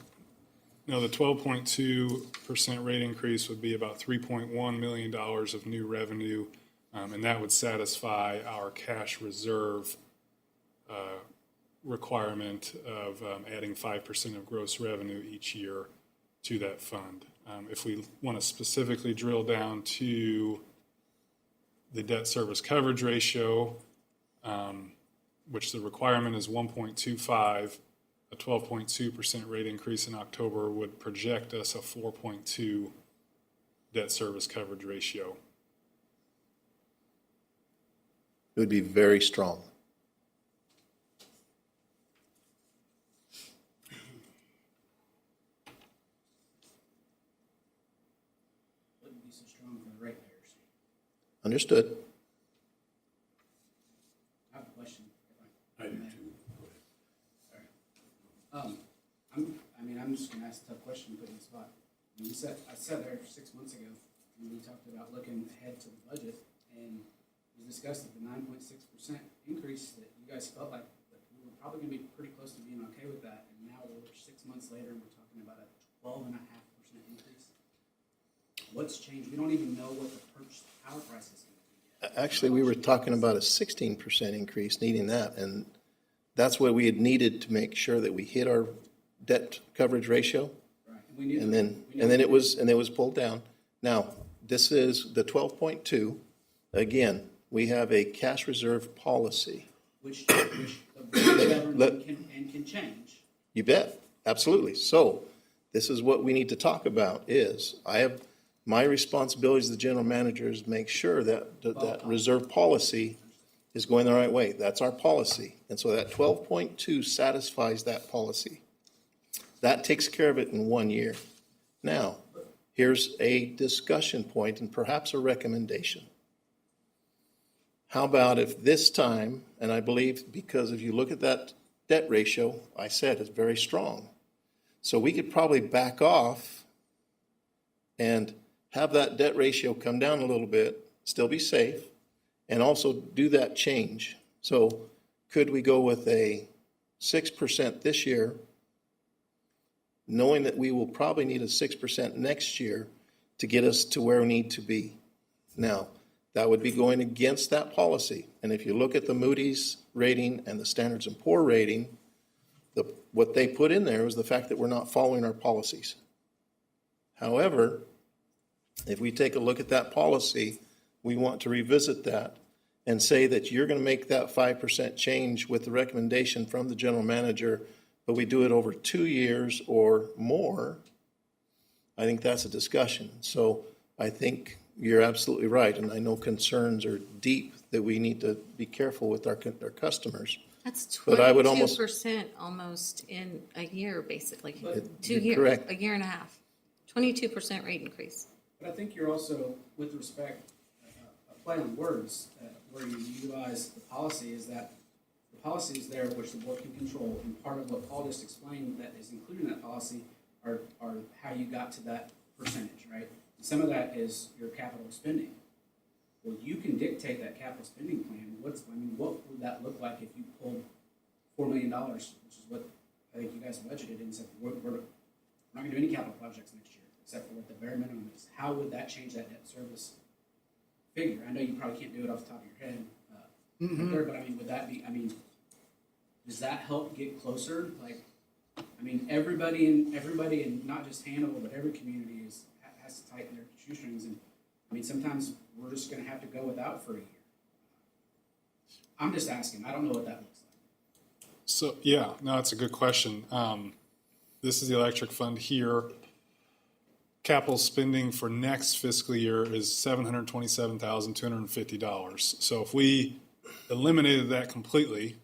B: No, the 12.2% rate increase would be about $3.1 million of new revenue, and that would satisfy our cash reserve requirement of adding 5% of gross revenue each year to that fund. If we want to specifically drill down to the debt service coverage ratio, which the requirement is 1.25, a 12.2% rate increase in October would project us a 4.2 debt service coverage ratio.
D: It would be very strong.
F: Wouldn't be so strong for the ratepayers.
D: Understood?
F: I have a question.
E: I do too. Go ahead.
F: I'm just gonna ask a tough question, put you on the spot. I sat there 6 months ago, and we talked about looking ahead to the budget, and we discussed that the 9.6% increase, that you guys felt like that we were probably gonna be pretty close to being okay with that, and now we're 6 months later, and we're talking about a 12.5% increase. What's changed? We don't even know what the purchase power price is gonna be yet.
D: Actually, we were talking about a 16% increase, needing that, and that's what we had needed to make sure that we hit our debt coverage ratio.
F: Right, and we knew.
D: And then,
F: we knew
D: and then
F: we
D: it was pulled down. Now, this is the 12.2. Again, we have a cash reserve policy.
F: Which the government can change.
D: You bet, absolutely. So this is what we need to talk about is, my responsibility as the general manager is make sure that reserve policy is going the right way. That's our policy. And so that 12.2 satisfies that policy. That takes care of it in 1 year. Now, here's a discussion point and perhaps a recommendation. How about if this time, and I believe because if you look at that debt ratio, I said it's very strong. So we could probably back off and have that debt ratio come down a little bit, still be safe, and also do that change. So could we go with a 6% this year, knowing that we will probably need a 6% next year to get us to where we need to be? Now, that would be going against that policy. And if you look at the Moody's rating and the Standards & Poor rating, what they put in there was the fact that we're not following our policies. However, if we take a look at that policy, we want to revisit that and say that you're going to make that 5% change with the recommendation from the general manager, but we do it over 2 years or more. I think that's a discussion. So I think you're absolutely right, and I know concerns are deep that we need to be careful with our customers.
C: that's
D: But I would almost-
C: 22% almost in a year, basically.
D: You're
C: 2 years,
D: correct.
C: a year and a half. 22% rate increase.
F: But I think you're also, with respect, a play on words, where you utilize the policy is that the policy is there which the board can control, and part of what Paul just explained that is included in that policy are how you got to that percentage, right? And some of that is your capital spending. Well, you can dictate that capital spending plan. What would that look like if you pulled $4 million, which is what I think you guys budgeted, and said, we're not gonna do any capital projects next year, except for what the bare minimum is. How would that change that debt service figure? I know you probably can't do it off the top of your head, there, but I mean, would that be, does that help get closer? Like, everybody in not just Hannibal, but every community has to tighten their shoestrings, and sometimes we're just gonna have to go without for a year. I'm just asking, I don't know what that looks like.
B: So, yeah, no, that's a good question. This is the electric fund here. Capital spending for next fiscal year is $727,250. So if we eliminated that completely,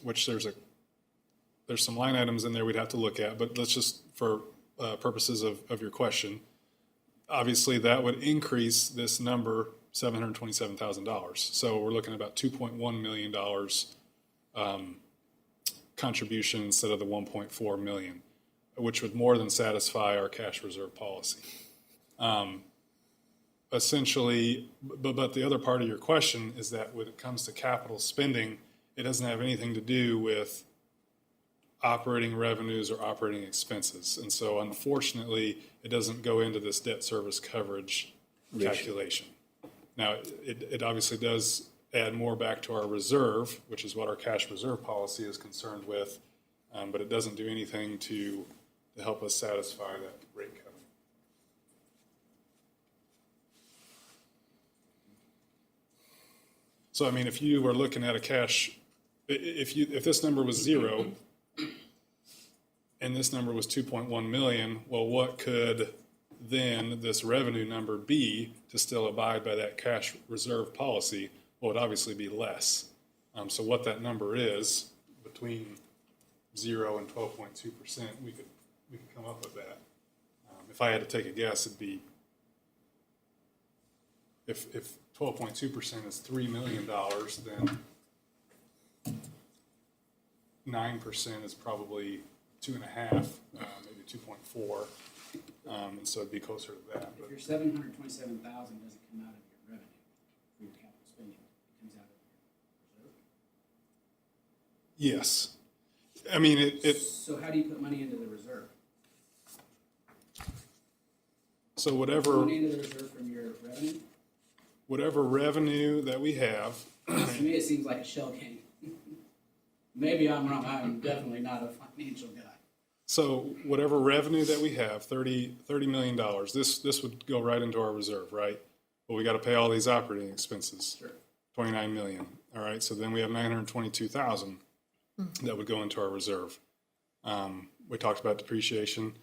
B: which there's some line items in there we'd have to look at, but let's just, for purposes of your question, obviously that would increase this number $727,000. So we're looking at about $2.1 million contribution instead of the 1.4 million, which would more than satisfy our cash reserve policy. Essentially, but the other part of your question is that when it comes to capital spending, it doesn't have anything to do with operating revenues or operating expenses. And so unfortunately, it doesn't go into this debt service coverage calculation. Now, it obviously does add more back to our reserve, which is what our cash reserve policy is concerned with, but it doesn't do anything to help us satisfy that rate covenant. So, if you were looking at a cash, if this number was 0 and this number was 2.1 million, well, what could then this revenue number be to still abide by that cash reserve policy? Well, it would obviously be less. So what that number is between 0 and 12.2%, we could come up with that. If I had to take a guess, it'd be if 12.2% is $3 million, then 9% is probably 2.5, maybe 2.4, and so it'd be closer to that.
F: If your $727,000 doesn't come out of your revenue for your capital spending, it comes out of your reserve.
B: Yes,
F: So how do you put money into the reserve?
B: So whatever
F: Money into the reserve from your revenue?
B: revenue that we have,
F: To me, it seems like a shell game. Maybe I'm wrong. I'm definitely not a financial guy.
B: so whatever revenue that we have, $30 million, this would go right into our reserve, right? Well, we got to pay all these operating expenses.
F: Sure.
B: 29 million. All right, so then we have 922,000 that would go into our reserve. We talked about depreciation,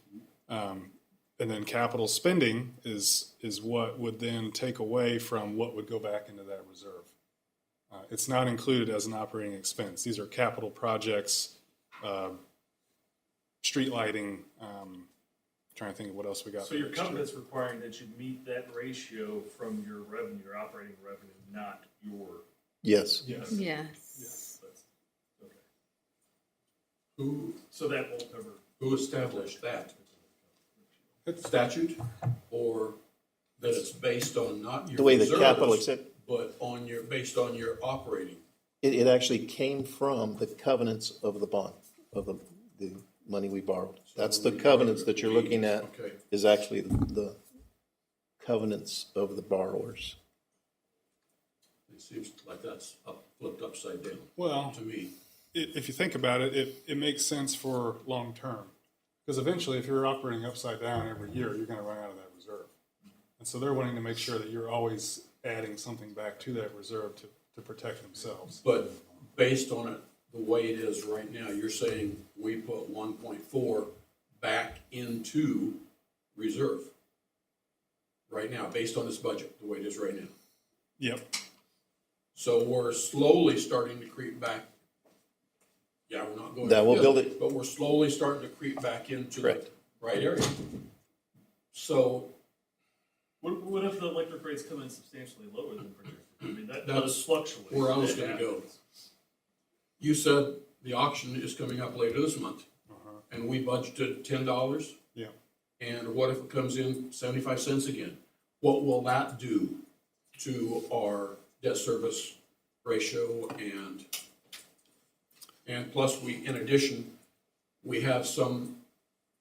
B: and then capital spending is what would then take away from what would go back into that reserve. It's not included as an operating expense. These are capital projects, street lighting. Trying to think of what else we got.
G: So your covenant's requiring that you meet that ratio from your revenue, your operating revenue, not your.
A: Yes.
B: Yes.
C: Yes.
G: That's, okay.
E: Who,
G: So that won't cover.
E: who established that? Statute? Or that it's based on not your
A: The way the
E: reserves,
A: capital, except
E: but based on your operating?
A: it actually came from the covenants of the bond, of the money we borrowed. That's the covenants that you're looking at,
E: Okay.
A: is actually the covenants of the borrowers.
E: It seems like that's flipped upside down
B: Well,
E: to me.
B: if you think about it, it makes sense for long term. Because eventually, if you're operating upside down every year, you're going to run out of that reserve. And so they're wanting to make sure that you're always adding something back to that reserve to protect themselves.
E: But based on it, the way it is right now, you're saying we put 1.4 back into reserve right now, based on this budget, the way it is right now.
B: Yep.
E: So we're slowly starting to creep back. Yeah, we're not going.
A: That will
E: like
A: build
E: this,
A: it.
E: But we're slowly starting to creep back into the
A: Correct.
E: right area. So
G: What if the electric rates come in substantially lower than projected? I mean, that
E: That's
G: does fluctuate.
E: where I was
G: It
E: gonna go.
G: happens.
E: you said the auction is coming up later this month, and we budgeted $10.
B: Yeah.
E: And what if it comes in 75 cents again? What will that do to our debt service ratio and plus in addition, we have some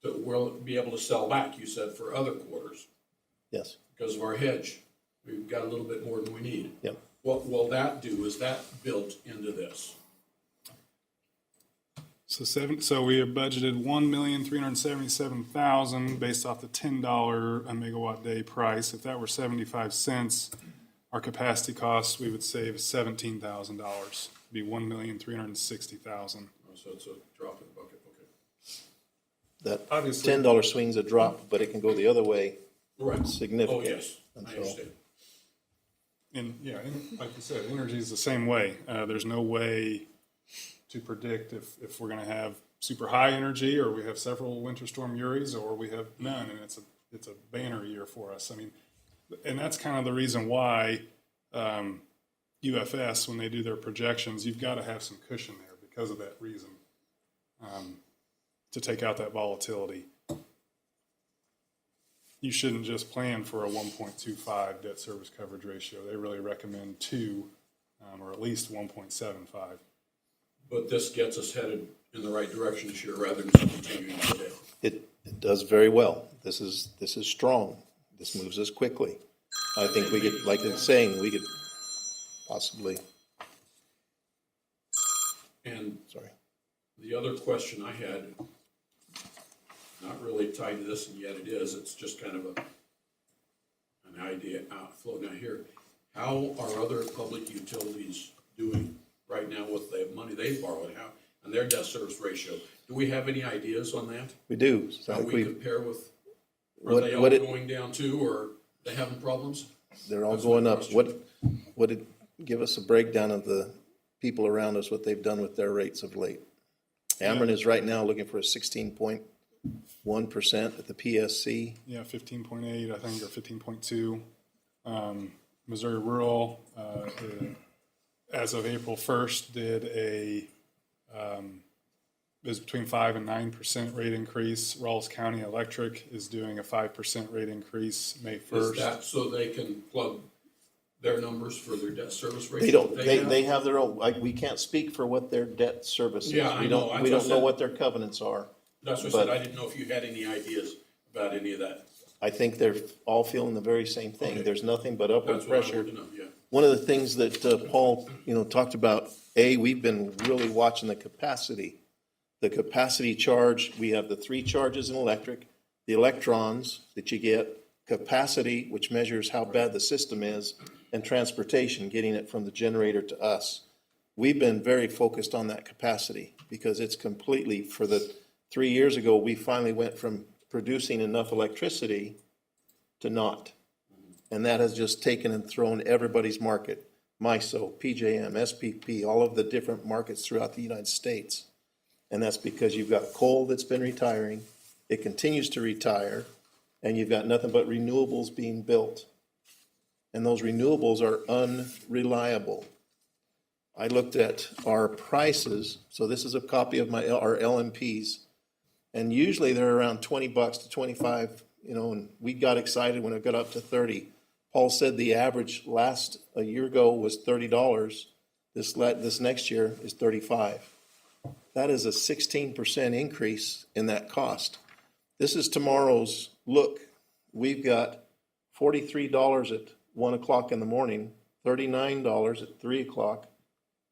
E: that we'll be able to sell back, you said, for other quarters
D: Yes,
E: because of our hedge. We've got a little bit more than we need.
D: yep.
E: What will that do? Is that built into this?
B: So we have budgeted 1,377,000 based off the $10 a megawatt day price. If that were 75 cents, our capacity costs, we would save $17,000. Be 1,360,000.
E: So it's a drop in the bucket, okay.
D: That
B: Obviously-
D: $10 swing's a drop, but it can go the other way.
E: Right.
D: Significant.
E: Oh, yes,
D: And
E: I
D: so-
E: understand.
B: And like you said, energy is the same way. There's no way to predict if we're going to have super high energy, or we have several winter storm Uris, or we have none, and it's a banner year for us. I mean, and that's kind of the reason why UFS, when they do their projections, you've got to have some cushion there because of that reason, to take out that volatility. You shouldn't just plan for a 1.25 debt service coverage ratio. They really recommend 2, or at least 1.75.
E: But this gets us headed in the right direction this year rather than continuing today.
D: It does very well. This is strong. This moves us quickly. I think we could, like it's saying, we could possibly,
E: And
D: sorry.
E: the other question I had, not really tied to this, and yet it is, it's just kind of an idea floating out here. How are other public utilities doing right now with the money they've borrowed and their debt service ratio? Do we have any ideas on that?
D: We do. So I
E: How
D: think
E: we
D: we,
E: compare with, are
D: What-
E: they all
D: what it-
E: going down too, or they having problems?
D: they're all
E: That's my
D: going up.
E: question.
D: What did, give us a breakdown of the people around us, what they've done with their rates of late. Ameren is right now looking for a 16.1% at the PSC.
B: Yeah, 15.8, I think, or 15.2. Missouri Rural, as of April 1st, did is between 5 and 9% rate increase. Rawls County Electric is doing a 5% rate increase May
E: Is
B: 1st.
E: that so they can plug their numbers for their debt service ratio?
D: They don't,
E: have?
D: they have their own, like, we can't speak for what their debt service is.
E: Yeah, I
D: We
E: know.
D: don't,
E: That's
D: we
E: what I
D: don't know
E: said.
D: what their covenants are.
E: That's what I said,
D: but-
E: I didn't know if you had any ideas about any of that.
D: I think they're all feeling the very same thing.
E: Okay.
D: There's nothing but upward
E: That's what I
D: pressure.
E: wanted to know, yeah.
D: One of the things that Paul, talked about, we've been really watching the capacity. The capacity charge, we have the 3 charges in electric, the electrons that you get, capacity, which measures how bad the system is, and transportation, getting it from the generator to us. We've been very focused on that capacity because it's completely, for the 3 years ago, we finally went from producing enough electricity to not. And that has just taken and thrown everybody's market, MISO, PJM, SPP, all of the different markets throughout the United States. And that's because you've got coal that's been retiring, it continues to retire, and you've got nothing but renewables being built. And those renewables are unreliable. I looked at our prices, so this is a copy of our LMPs, and usually they're around $20 to 25, and we got excited when it got up to 30. Paul said the average a year ago was $30. This next year is 35. That is a 16% increase in that cost. This is tomorrow's look. We've got $43 at 1 o'clock in the morning, $39 at 3 o'clock,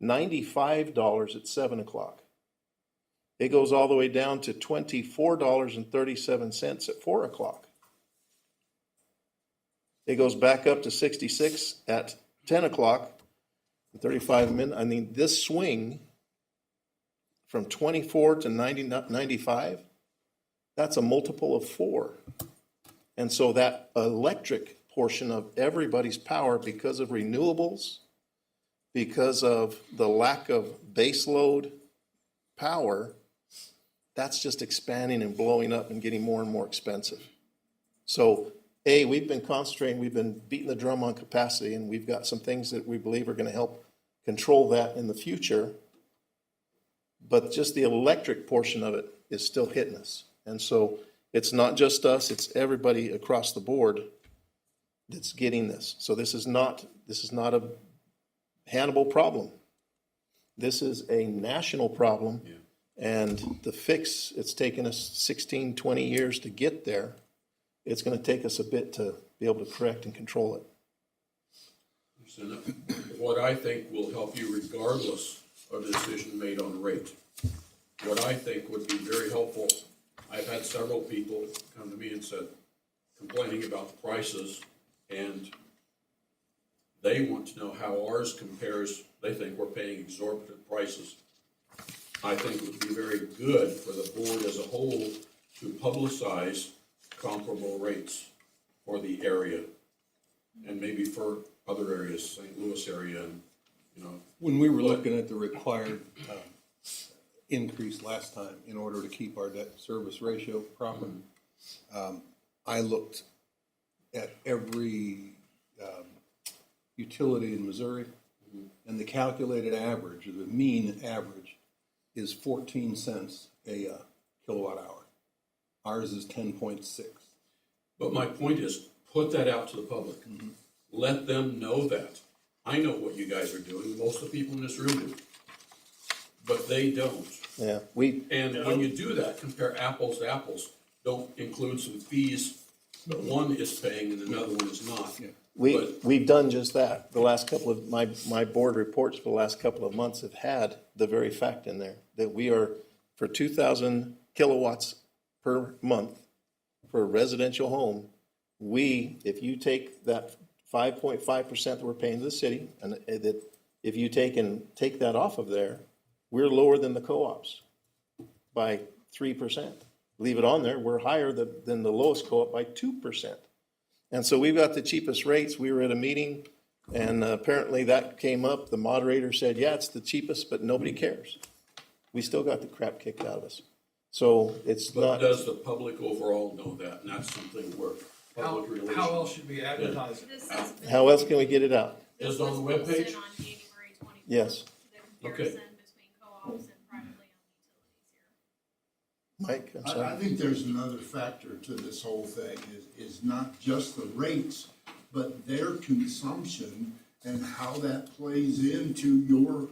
D: $95 at 7 o'clock. It goes all the way down to $24.37 at 4 o'clock. It goes back up to 66 at 10 o'clock, 35 minutes. I mean, this swing from 24 to 95, that's a multiple of 4. And so that electric portion of everybody's power, because of renewables, because of the lack of base load power, that's just expanding and blowing up and getting more and more expensive. So, we've been concentrating, we've been beating the drum on capacity, and we've got some things that we believe are gonna help control that in the future. But just the electric portion of it is still hitting us. And so it's not just us, it's everybody across the board that's getting this. So this is not a Hannibal problem. This is a national problem.
E: Yeah.
D: And the fix, it's taken us 16, 20 years to get there. It's gonna take us a bit to be able to correct and control it.
E: So what I think will help you regardless of the decision made on rate. What I think would be very helpful, I've had several people come to me and said, complaining about the prices, and they want to know how ours compares. They think we're paying exorbitant prices. I think it would be very good for the board as a whole to publicize comparable rates for the area, and maybe for other areas, St. Louis area, and, you know.
A: When we were looking at the required increase last time in order to keep our debt service ratio proper, I looked at every utility in Missouri, and the calculated average, or the mean average, is 14 cents a kilowatt hour. Ours is 10.6.
E: But my point is, put that out to the public. Let them know that. I know what you guys are doing, most of the people in this room do, but they don't.
D: Yeah,
E: And when you do that, compare apples to apples, don't include some fees that one is paying and another one is not.
D: we've done just that. The last couple of, my board reports for the last couple of months have had the very fact in there that we are, for 2,000 kilowatts per month for a residential home, if you take that 5.5% that we're paying to the city, and that if you take that off of there, we're lower than the co-ops by 3%. Leave it on there, we're higher than the lowest co-op by 2%. And so we've got the cheapest rates. We were at a meeting, and apparently that came up. The moderator said, yeah, it's the cheapest, but nobody cares. We still got the crap kicked out of us. So it's
E: But
D: not.
E: does the public overall know that? And that's something where public relations.
H: How else should we advertise it?
I: This has been-
D: How else can we get it out?
E: Is
I: This
E: it on
I: was
E: the webpage?
I: posted on January 24th.
D: Yes.
I: The comparison between co-ops and privately owned utilities here.
D: Mike, I'm
J: I
D: sorry.
J: think there's another factor to this whole thing, is not just the rates, but their consumption and how that plays into your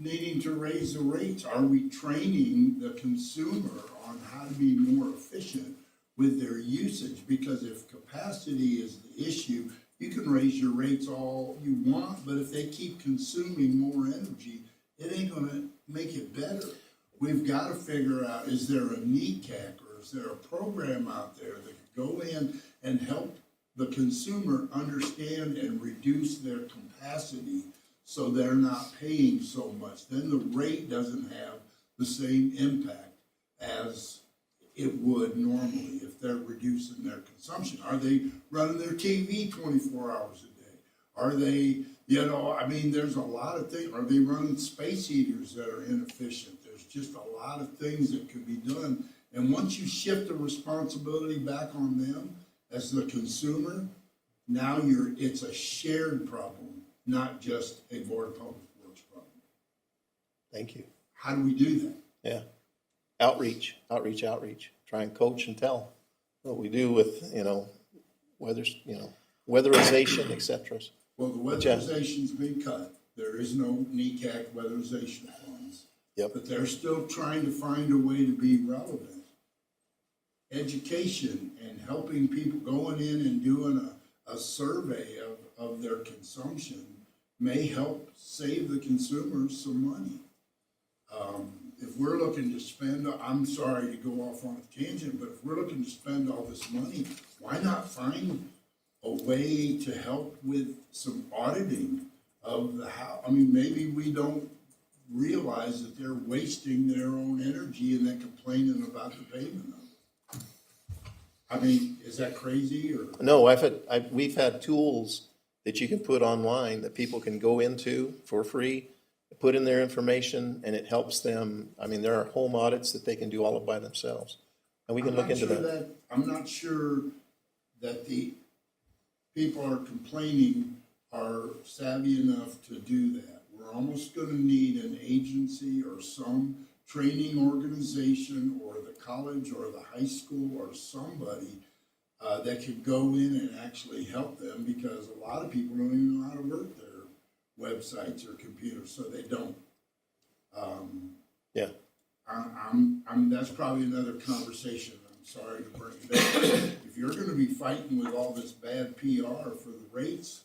J: needing to raise the rates. Are we training the consumer on how to be more efficient with their usage? Because if capacity is the issue, you can raise your rates all you want, but if they keep consuming more energy, it ain't gonna make it better. We've gotta figure out, is there a NECAC or is there a program out there that could go in and help the consumer understand and reduce their capacity so they're not paying so much? Then the rate doesn't have the same impact as it would normally if they're reducing their consumption. Are they running their TV 24 hours a day? Are they, there's a lot of things. Are they running space heaters that are inefficient? There's just a lot of things that could be done. And once you shift the responsibility back on them as the consumer, now it's a shared problem, not just a Board of Public Works problem.
D: Thank you.
J: How do we do that?
D: Yeah. Outreach. Try and coach and tell what we do with, weatherization, et cetera.
J: Well, the weatherization's been cut. There is no NECAC weatherization funds.
D: Yep.
J: But they're still trying to find a way to be relevant. Education and helping people, going in and doing a survey of their consumption may help save the consumers some money. If we're looking to spend, I'm sorry to go off on a tangent, but if we're looking to spend all this money, why not find a way to help with some auditing of the house? Maybe we don't realize that they're wasting their own energy and then complaining about the payment of it. Is that crazy or?
D: No, we've had tools that you can put online that people can go into for free, put in their information, and it helps them. There are home audits that they can do all by themselves.
A: And we can look into that.
J: I'm not sure that the people are complaining are savvy enough to do that. We're almost gonna need an agency or some training organization or the college or the high school or somebody that could go in and actually help them, because a lot of people don't even know how to work their websites or computers, so they don't.
A: Yeah.
J: That's probably another conversation. I'm sorry to bring it up. If you're gonna be fighting with all this bad PR for the rates,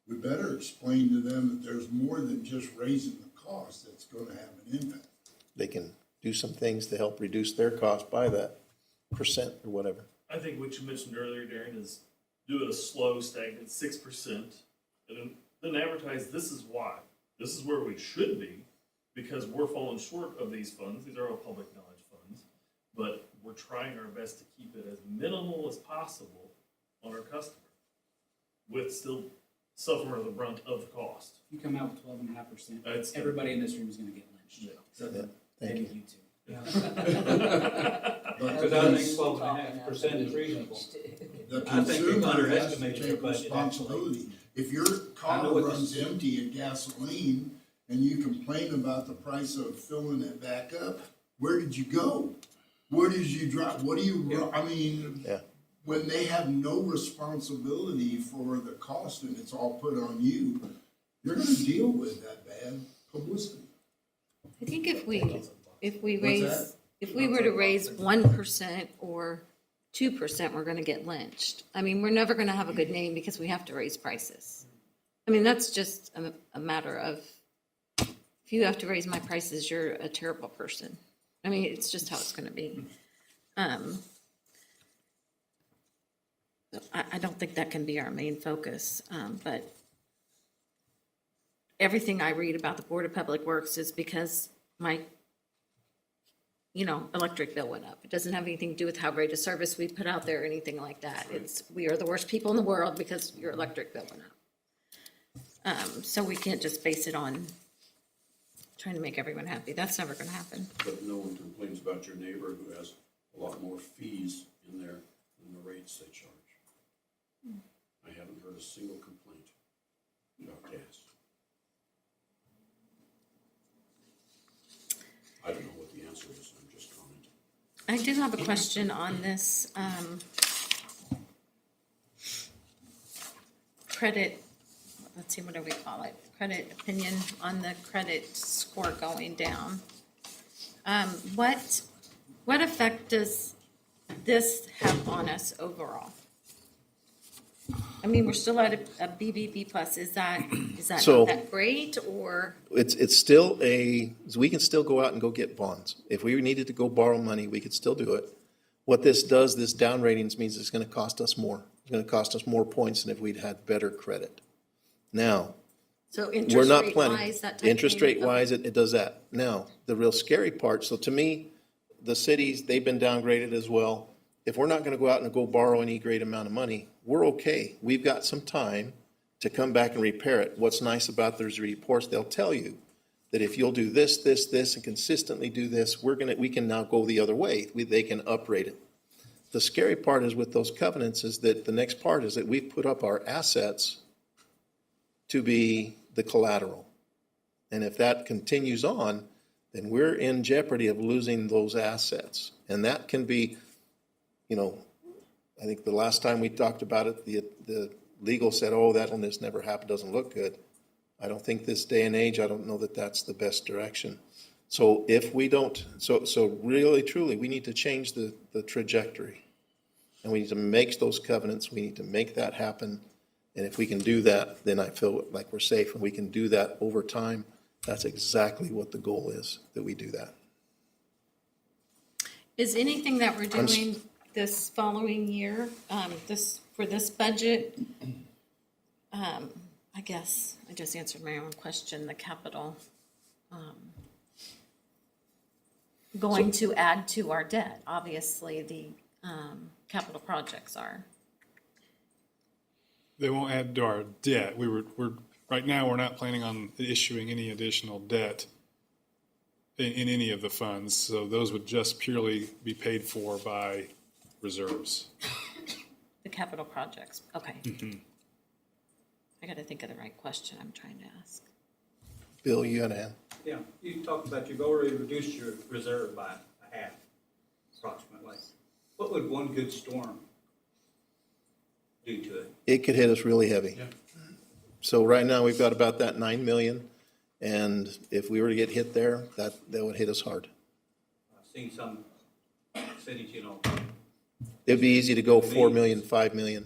J: we better explain to them that there's more than just raising the cost that's gonna have an impact.
A: They can do some things to help reduce their cost by that percent or whatever.
G: I think what you mentioned earlier, Darren, is do it a slow, stagnant 6%, and then advertise, this is why. This is where we should be, because we're falling short of these funds. These are all public knowledge funds, but we're trying our best to keep it as minimal as possible on our customer, with still suffering the brunt of the cost.
F: If you come out with 12.5%,
G: It's-
F: everybody in this room is gonna get lynched.
G: Yeah.
F: Except
A: Yeah,
F: for
A: thank
F: maybe
A: you.
F: you two.
H: Because I think 12.5% is reasonable.
J: The
H: I think you've
J: consumer has to
H: underestimated your
J: take
H: budget,
J: responsibility. If your
H: I
J: car
H: know what
J: runs
H: this-
J: empty of gasoline and you complain about the price of filling it back up, where did you go? Where did you drive? What do you, I mean,
A: Yeah.
J: when they have no responsibility for the cost and it's all put on you, you're gonna deal with that bad publicity.
C: I think if we
J: What's
C: raise,
J: that?
C: if we were to raise 1% or 2%, we're gonna get lynched. I mean, we're never gonna have a good name because we have to raise prices. I mean, that's just a matter of, if you have to raise my prices, you're a terrible person. I mean, it's just how it's gonna be. I don't think that can be our main focus, but everything I read about the Board of Public Works is because my, electric bill went up. It doesn't have anything to do with how great a service we put out there or anything like that. We are the worst people in the world because your electric bill went up. So we can't just base it on trying to make everyone happy. That's never gonna happen.
E: But no one complains about your neighbor who has a lot more fees in there than the rates they charge. I haven't heard a single complaint about gas. I don't know what the answer is, I'm just commenting.
C: I do have a question on this, credit, let's see, what do we call it? Credit opinion on the credit score going down. What effect does this have on us overall? I mean, we're still at a BBB plus. Is that
A: So-
C: not that great, or?
A: It's still we can still go out and go get bonds. If we needed to go borrow money, we could still do it. What this does, this down ratings means it's gonna cost us more. It's gonna cost us more points than if we'd had better credit. Now,
C: So
A: we're
C: interest
A: not
C: rate
A: planning.
C: wise, that type of thing?
A: Interest rate
C: Okay.
A: wise, it does that. Now, the real scary part, so to me, the cities, they've been downgraded as well. If we're not gonna go out and go borrow any great amount of money, we're okay. We've got some time to come back and repair it. What's nice about those reports, they'll tell you that if you'll do this, this, this, and consistently do this, we can now go the other way. They can uprate it. The scary part is with those covenants is that the next part is that we've put up our assets to be the collateral. And if that continues on, then we're in jeopardy of losing those assets. And that can be, I think the last time we talked about it, the legal said, oh, that'll just never happen, doesn't look good. I don't think this day and age, I don't know that that's the best direction. So if we don't, so really truly, we need to change the trajectory. And we need to make those covenants, we need to make that happen. And if we can do that, then I feel like we're safe, and we can do that over time. That's exactly what the goal is, that we do that.
C: Is anything that we're
A: I'm s-
C: doing this following year, for this budget, I guess I just answered my own question, the capital, going to add to our debt? Obviously, the, capital projects are.
B: They won't add to our debt. Right now, we're not planning on issuing any additional debt in any of the funds. So those would just purely be paid for by reserves.
C: The capital projects, okay. I gotta think of the right question I'm trying to ask.
A: Bill, you had a hand?
H: Yeah, you talked about you've already reduced your reserve by a half, approximately. What would one good storm do to it?
A: It could hit us really heavy.
E: Yeah.
A: So right now, we've got about that 9 million, and if we were to get hit there, that would hit us hard.
H: I've seen some cities, you know,
A: It'd be easy to go 4 million, 5 million.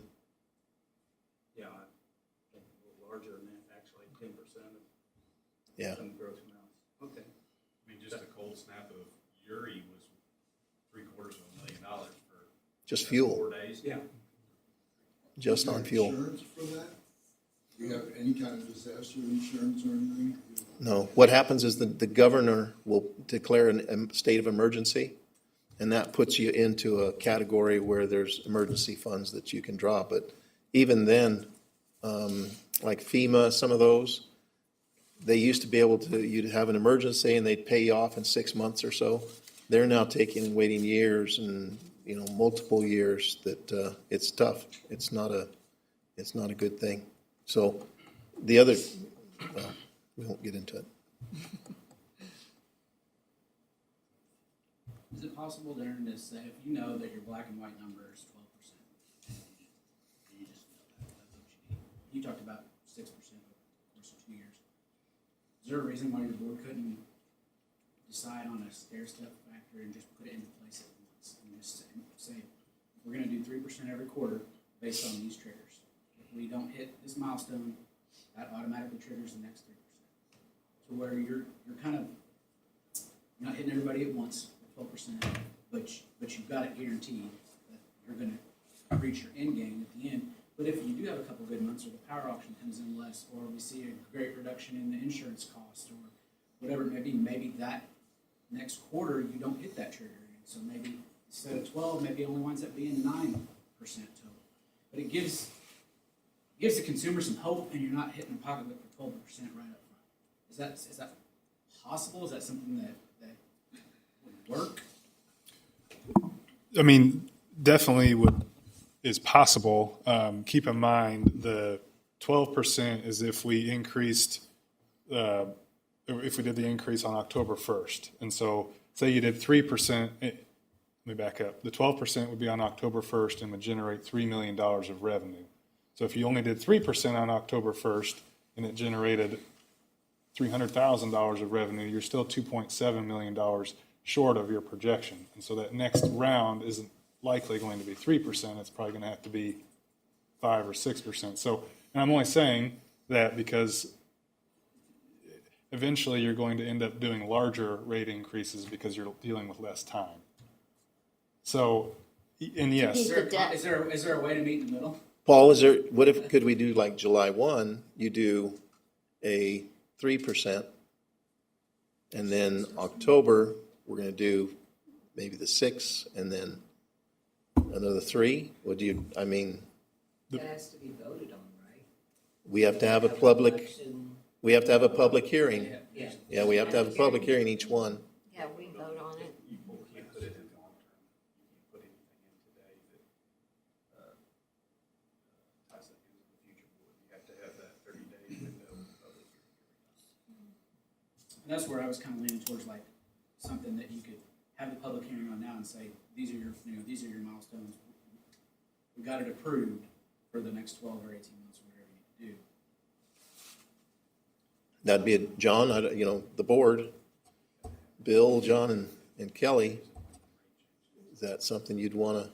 H: yeah, I think a little larger than that, actually, 10% of
A: Yeah.
H: some gross amounts. Okay.
K: I mean, just a cold snap of Uri was $750,000 for
A: Just fuel,
K: 4 days.
H: Yeah.
A: just on fuel.
J: Insurance for that? Do you have any kind of disaster insurance or anything?
A: No, what happens is the governor will declare a state of emergency, and that puts you into a category where there's emergency funds that you can draw. But even then, like FEMA, some of those, they used to be able to, you'd have an emergency and they'd pay you off in 6 months or so. They're now waiting years and, multiple years that, it's tough. It's not a good thing. So the other, well, we won't get into it.
F: Is it possible, Darren, to say, if you know that your black and white number is 12%, you just know that's what you need. You talked about 6% over the course of 2 years. Is there a reason why your board couldn't decide on a stair-step factor and just put it into place at once? And just say, we're gonna do 3% every quarter based on these triggers. If we don't hit this milestone, that automatically triggers the next 3%. So where you're kind of not hitting everybody at once, 12%, but you've got it guaranteed that you're gonna reach your end game at the end. But if you do have a couple good months, or the power auction comes in less, or we see a great reduction in the insurance cost, or whatever it may be, maybe that next quarter you don't hit that trigger. And so maybe instead of 12, maybe it only winds up being 9% total. But it gives the consumer some hope, and you're not hitting the pocketbook for 12% right up front. Is that possible? Is that something that would work?
B: I mean, definitely is possible. Keep in mind, the 12% is if we increased, if we did the increase on October 1st. And so say you did 3%, let me back up. The 12% would be on October 1st and would generate $3 million of revenue. So if you only did 3% on October 1st and it generated $300,000 of revenue, you're still $2.7 million short of your projection. And so that next round isn't likely going to be 3%. It's probably going to have to be 5 or 6%. So, and I'm only saying that because eventually you're going to end up doing larger rate increases because you're dealing with less time. So, and yes.
F: Is there a way to meet in the middle?
A: Paul, could we do like July 1, you do a 3%, and then October, we're going to do maybe the 6, and then another 3? That
L: has to be voted on, right?
A: we have to have a public hearing.
L: Yeah.
A: Yeah, we have to have a public hearing each one.
C: Yeah, we vote on it.
K: You can't put it in long term. You can't put anything in today that ties that into the future board. You have to have that 30-day window of public hearing.
F: And that's where I was kind of leaning towards, like, something that you could have the public hearing on now and say, these are your milestones. We got it approved for the next 12 or 18 months, whatever you need to do.
A: That'd be John, the board, Bill, John, and Kelly. Is that something you'd want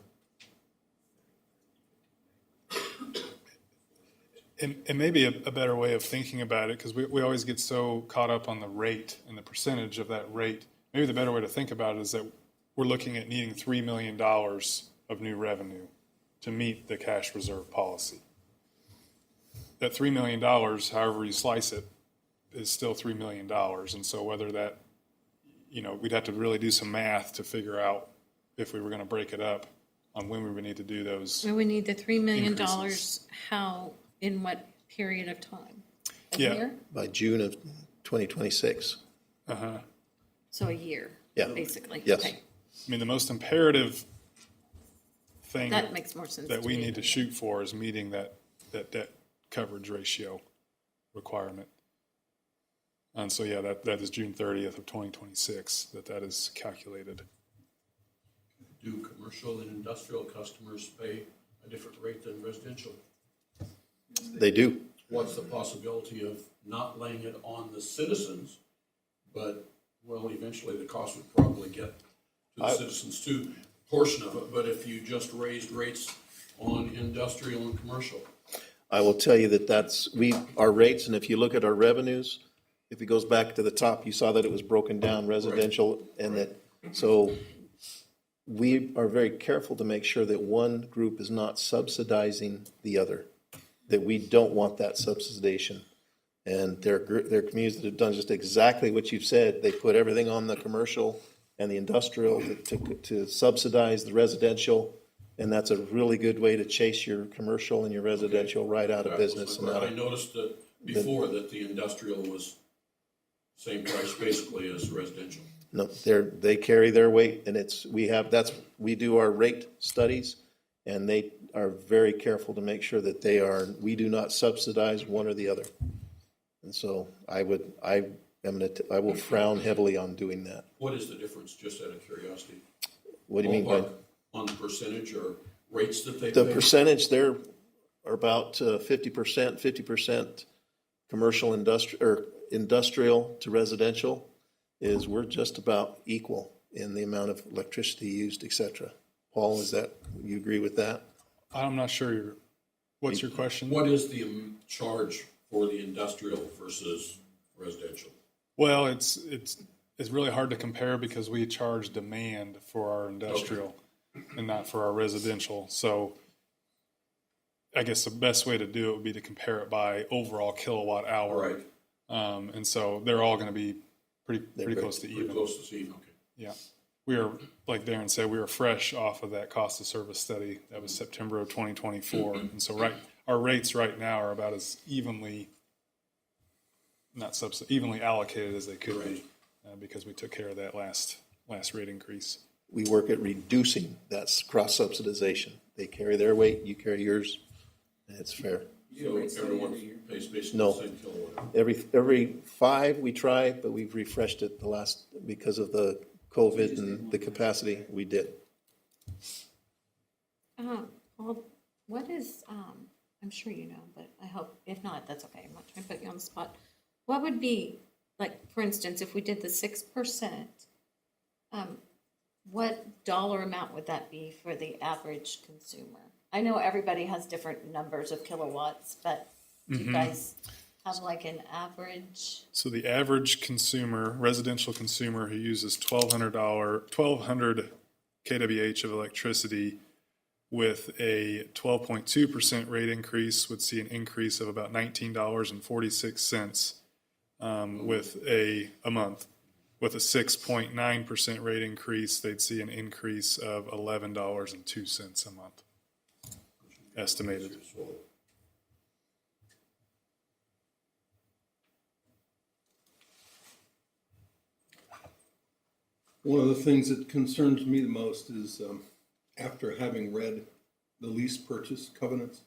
A: to?
B: And maybe a better way of thinking about it, because we always get so caught up on the rate and the percentage of that rate. Maybe the better way to think about it is that we're looking at needing $3 million of new revenue to meet the cash reserve policy. That $3 million, however you slice it, is still $3 million. And so whether that, we'd have to really do some math to figure out if we were going to break it up on when we would need to do those.
C: We would need the $3 million,
B: increases.
C: how, in what period of time? A
B: Yeah.
C: year?
A: By June of 2026.
B: Uh-huh.
C: So a year,
A: Yeah.
C: basically?
A: Yes.
C: Okay.
B: I mean, the most imperative thing
C: That makes more sense
B: that
C: to
B: we
C: me.
B: need to shoot for is meeting that debt coverage ratio requirement. And so, yeah, that is June 30th of 2026, that is calculated.
E: Do commercial and industrial customers pay a different rate than residential?
A: They do.
E: What's the possibility of not laying it on the citizens, but, well, eventually the cost would probably get to the citizens too, portion of it, but if you just raised rates on industrial and commercial?
A: I will tell you that our rates, and if you look at our revenues, if it goes back to the top, you saw that it was broken down residential and that, so we are very careful to make sure that one group is not subsidizing the other, that we don't want that subsidization. And there are communities that have done just exactly what you've said. They put everything on the commercial and the industrial to subsidize the residential. And that's a really good way to chase your commercial and your residential right out of business. And out
E: I
A: of,
E: noticed that before that the industrial was same price basically as residential.
A: no, they carry their weight, and we do our rate studies, and they are very careful to make sure that we do not subsidize one or the other. And so I will frown heavily on doing that.
E: What is the difference, just out of curiosity?
A: What do you mean by?
E: Ballpark on percentage or rates that they
A: The
E: pay?
A: percentage there are about 50% commercial industrial to residential is we're just about equal in the amount of electricity used, et cetera. Paul, you agree with that?
B: I'm not sure what's your question?
E: What is the charge for the industrial versus residential?
B: Well, it's really hard to compare because we charge demand for our industrial and not for our residential. So I guess the best way to do it would be to compare it by overall kilowatt hour.
E: Right.
B: And so they're all going to be pretty close to
E: Pretty
B: even.
E: close to even, okay.
B: Yeah. We are, like Darren said, we were fresh off of that cost of service study. That was September of 2024. And so our rates right now are about as evenly allocated as they could be because we took care of that last rate increase.
A: We work at reducing that cross-subsidization. They carry their weight, you carry yours, and it's fair.
E: So everyone pays basically
A: No.
E: the same kilowatt hour?
A: Every 5 we try, but we've refreshed it because of the COVID and the capacity, we did.
C: Paul, what is, I'm sure you know, but I hope, if not, that's okay. I'm not trying to put you on the spot. What would be, like, for instance, if we did the 6%, what dollar amount would that be for the average consumer? I know everybody has different numbers of kilowatts, but do you guys have like an average?
B: So the average consumer, residential consumer who uses $1,200 kWh of electricity with a 12.2% rate increase would see an increase of about $19.46 with a month. With a 6.9% rate increase, they'd see an increase of $11.02 a month, estimated.
M: One of the things that concerns me the most is after having read the lease purchase covenants,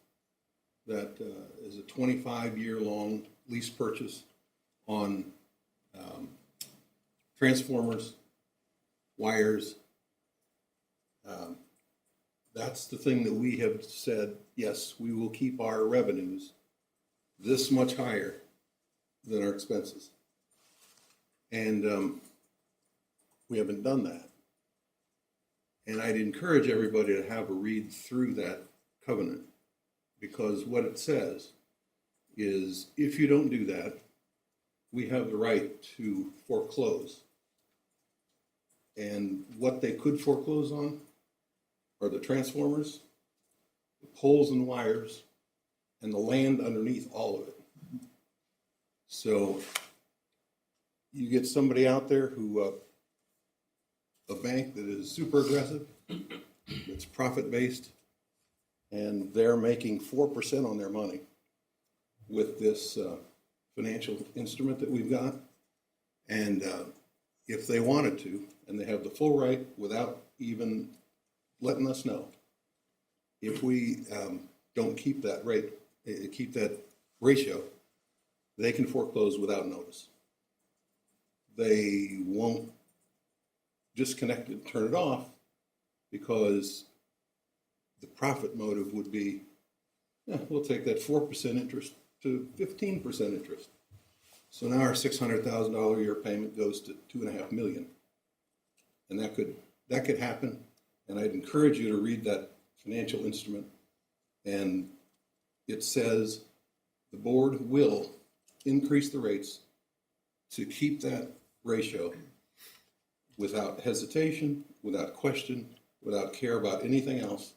M: that is a 25-year-long lease purchase on transformers, wires. That's the thing that we have said, yes, we will keep our revenues this much higher than our expenses. And we haven't done that. And I'd encourage everybody to have a read through that covenant, because what it says is if you don't do that, we have the right to foreclose. And what they could foreclose on are the transformers, the poles and wires, and the land underneath all of it. So you get somebody out there who, a bank that is super aggressive, it's profit-based, and they're making 4% on their money with this financial instrument that we've got. And if they wanted to, and they have the full right without even letting us know, if we don't keep that rate, keep that ratio, they can foreclose without notice. They won't disconnect it, turn it off, because the profit motive would be, yeah, we'll take that 4% interest to 15% interest. So now our $600,000 a year payment goes to $2.5 million. And that could happen. And I'd encourage you to read that financial instrument. And it says the board will increase the rates to keep that ratio without hesitation, without question, without care about anything else.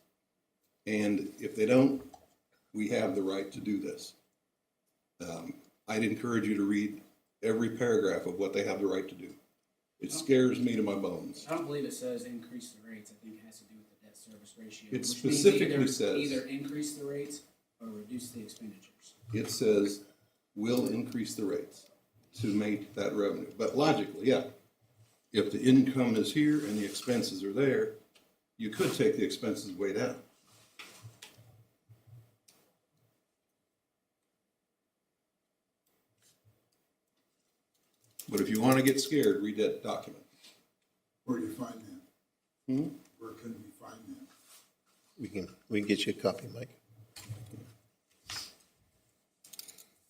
M: And if they don't, we have the right to do this. I'd encourage you to read every paragraph of what they have the right to do. It scares me to my bones.
F: I don't believe it says increase the rates. I think it has to do with the debt service ratio.
M: It
F: which means
M: specifically says-
F: either increase the rates or reduce the expenditures.
M: It says will increase the rates to make that revenue. But logically, yeah, if the income is here and the expenses are there, you could take the expenses way down. But if you want to get scared, read that document.
J: Where do you find that?
M: Hmm?
J: Where can we find that?
D: We can get you a copy, Mike.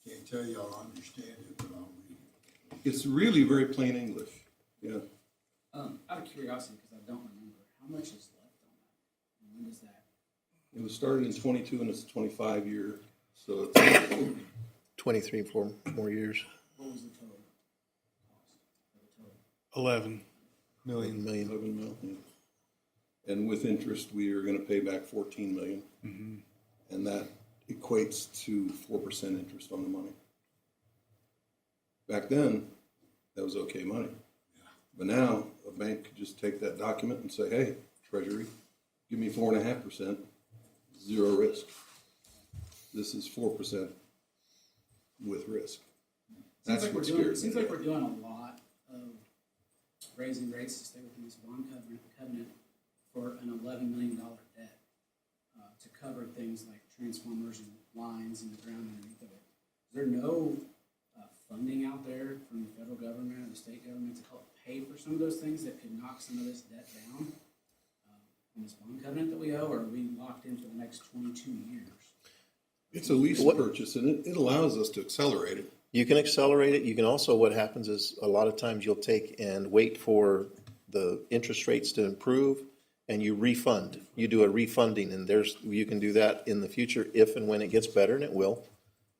J: Can't tell you I'll understand it, but I'll read it.
M: It's really very plain English, yeah.
F: Out of curiosity, because I don't remember, how much is left on that? And when does that?
M: It was started in 22 and it's a 25-year, so it's
D: 23, 4 more years.
F: What was the total cost of the total?
B: 11 million.
M: 11 million. And with interest, we are going to pay back 14 million. And that equates to 4% interest on the money. Back then, that was okay money. But now, a bank could just take that document and say, hey, Treasury, give me 4.5%, zero risk. This is 4% with risk. That's what scares me.
F: Seems like we're doing a lot of raising rates to stay within this bond covenant for an $11 million debt to cover things like transformers and lines in the ground underneath of it. Is there no funding out there from the federal government or the state government to help pay for some of those things that could knock some of this debt down in this bond covenant that we owe, or are we locked in for the next 22 years?
M: It's a lease purchase, and it allows us to accelerate it.
D: You can accelerate it. You can also, what happens is a lot of times you'll take and wait for the interest rates to improve and you refund. You do a refunding, and you can do that in the future if and when it gets better, and it will.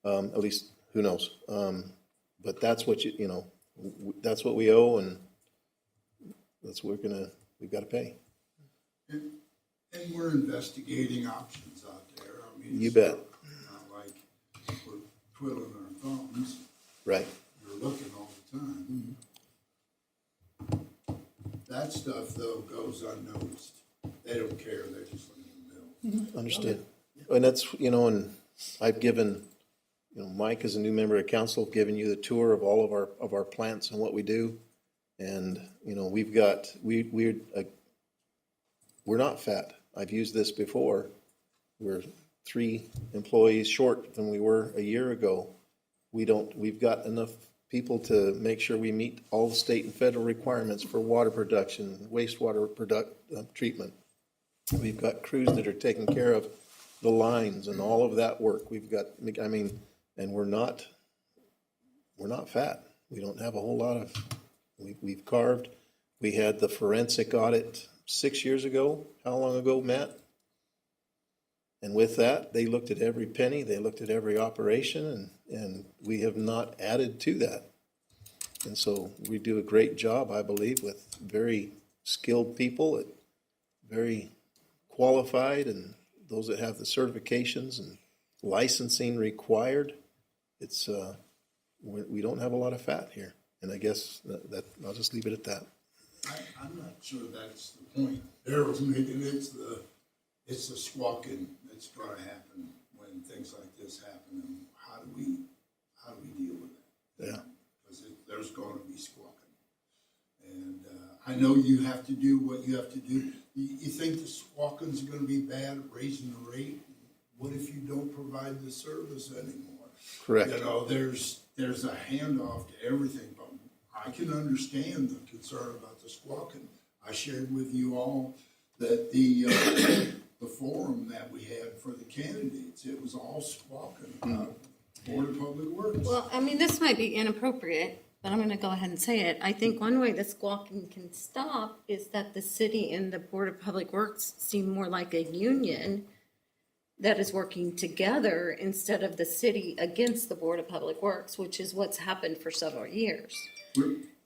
D: At least, who knows? But that's what that's what we owe, and that's what we've got to pay.
J: And we're investigating options out there. I mean,
D: You
J: it's
D: bet.
J: not like we're twiddling our thumbs.
D: Right.
J: We're looking all the time. That stuff, though, goes unnoticed. They don't care. They're just looking at the bill.
D: Understood. And that's, and I've given, Mike is a new member of council, given you the tour of all of our plants and what we do. And, we've got, we're not fat. I've used this before. We're 3 employees short than we were a year ago. We've got enough people to make sure we meet all the state and federal requirements for water production, wastewater treatment. We've got crews that are taking care of the lines and all of that work. We've got, and we're not fat. We don't have a whole lot of, we've carved. We had the forensic audit 6 years ago. How long ago, Matt? And with that, they looked at every penny, they looked at every operation, and we have not added to that. And so we do a great job, I believe, with very skilled people, very qualified, and those that have the certifications and licensing required. It's we don't have a lot of fat here, and I guess that I'll just leave it at that.
J: I'm not sure that's the point. Daryl's making it's the squawking that's going to happen when things like this happen, and how do we deal with it?
D: Yeah.
J: Because there's going to be squawking, And, I know you have to do what you have to do. You think the Squawkins are gonna be bad at raising the rate? What if you don't provide the service anymore?
A: Correct.
J: You know, there's a handoff to everything, but I can understand the concern about the squawking. I shared with you all that the forum that we had for the candidates, it was all squawking about Board of Public Works.
C: Well, I mean, this might be inappropriate, but I'm gonna go ahead and say it. I think one way the squawking can stop is that the city and the Board of Public Works seem more like a union that is working together instead of the city against the Board of Public Works, which is what's happened for several years.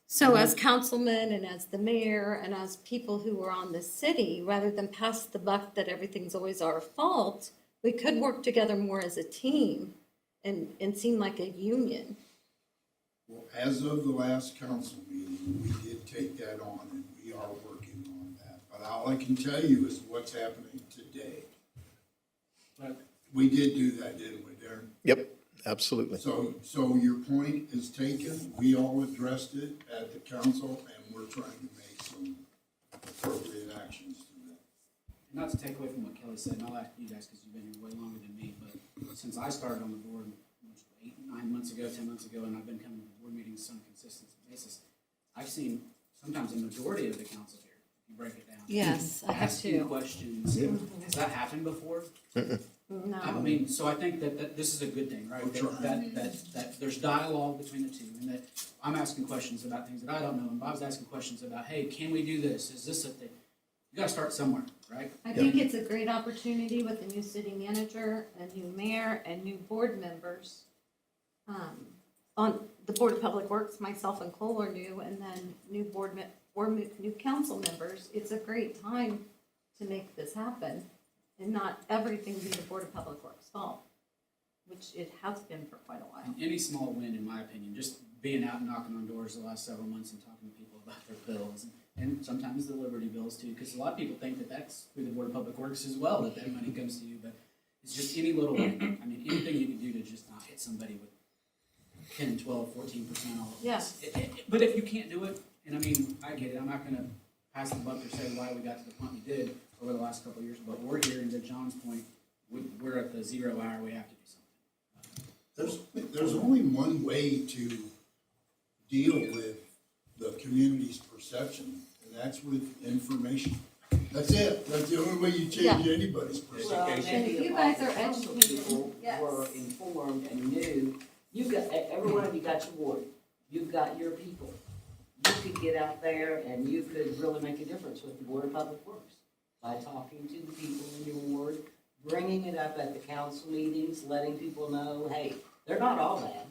C: So as councilmen and as the mayor and as people who are on the city, rather than pass the buck that everything's always our fault, we could work together more as a team and seem like a union.
J: Well, as of the last council meeting, we did take that on and we are working on that. But all I can tell you is what's happening today.
F: But
J: We did do that, didn't we, Darren?
A: Yep, absolutely.
J: So your point is taken. We all addressed it at the council and we're trying to make some appropriate actions to that.
F: not to take away from what Kelly said, and I'll ask you guys because you've been here way longer than me, but since I started on the board 8, 9 months ago, 10 months ago, and I've been coming to board meetings on a consistent basis, I've seen sometimes a majority of the council here, if you break it down.
C: Yes, I have
F: Asking
C: to.
F: questions. Has that happened before? I
C: No.
F: mean, so I think that this is a good thing, right?
J: We're trying.
F: That there's dialogue between the two, and that I'm asking questions about things that I don't know, and Bob's asking questions about, hey, can we do this? Is this a thing? You gotta start somewhere, right?
C: I think it's a great opportunity with the new city manager, a new mayor, and new board members. On the Board of Public Works, myself and Cole are new, and then new new council members. It's a great time to make this happen and not everything be the Board of Public Works' fault, which it has been for quite a while.
F: Any small win, in my opinion, just being out and knocking on doors the last several months and talking to people about their bills, and sometimes the Liberty bills too, because a lot of people think that that's through the Board of Public Works as well, that money comes to you, but it's just any little win. I mean, anything you can do to just not hit somebody with 10, 12, 14% all at once.
C: Yes.
F: But if you can't do it, and I mean, I get it, I'm not gonna pass the buck or say why we got to the point we did over the last couple of years, but we're here, and to John's point, we're at the 0 hour, we have to do something.
J: There's only one way to deal with the community's perception, and that's with information. That's it. That's the only way you change anybody's perception.
L: Well,
C: And
L: maybe
C: if you
L: if
C: guys
L: all
C: are
L: the council
C: educated,
L: people
C: yes.
L: were informed and knew, you got, every one of you got your ward, you've got your people. You could get out there and you could really make a difference with the Board of Public Works by talking to the people in your ward, bringing it up at the council meetings, letting people know, hey, they're not all bad.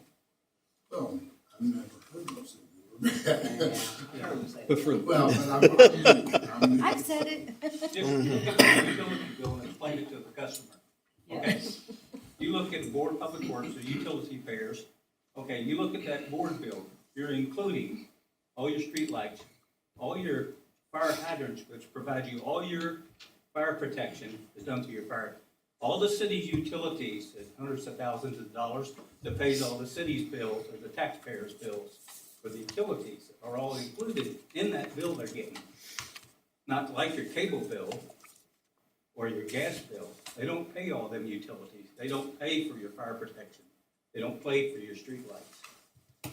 J: Well, I've never heard them say they were bad.
L: Yeah, I heard them say
A: But for,
J: Well, but I'm
C: I've said it.
H: Just look at the utility bill and explain it to the customer. Okay?
L: Yes.
H: You look at the Board of Public Works, the utility payers, okay, you look at that board bill, you're including all your streetlights, all your fire hydrants, which provide you all your fire protection is done to your fire. All the city's utilities is hundreds of thousands of dollars that pays all the city's bills or the taxpayers' bills for the utilities are all included in that bill they're getting. Not like your cable bill or your gas bill. They don't pay all them utilities. They don't pay for your fire protection. They don't pay for your streetlights.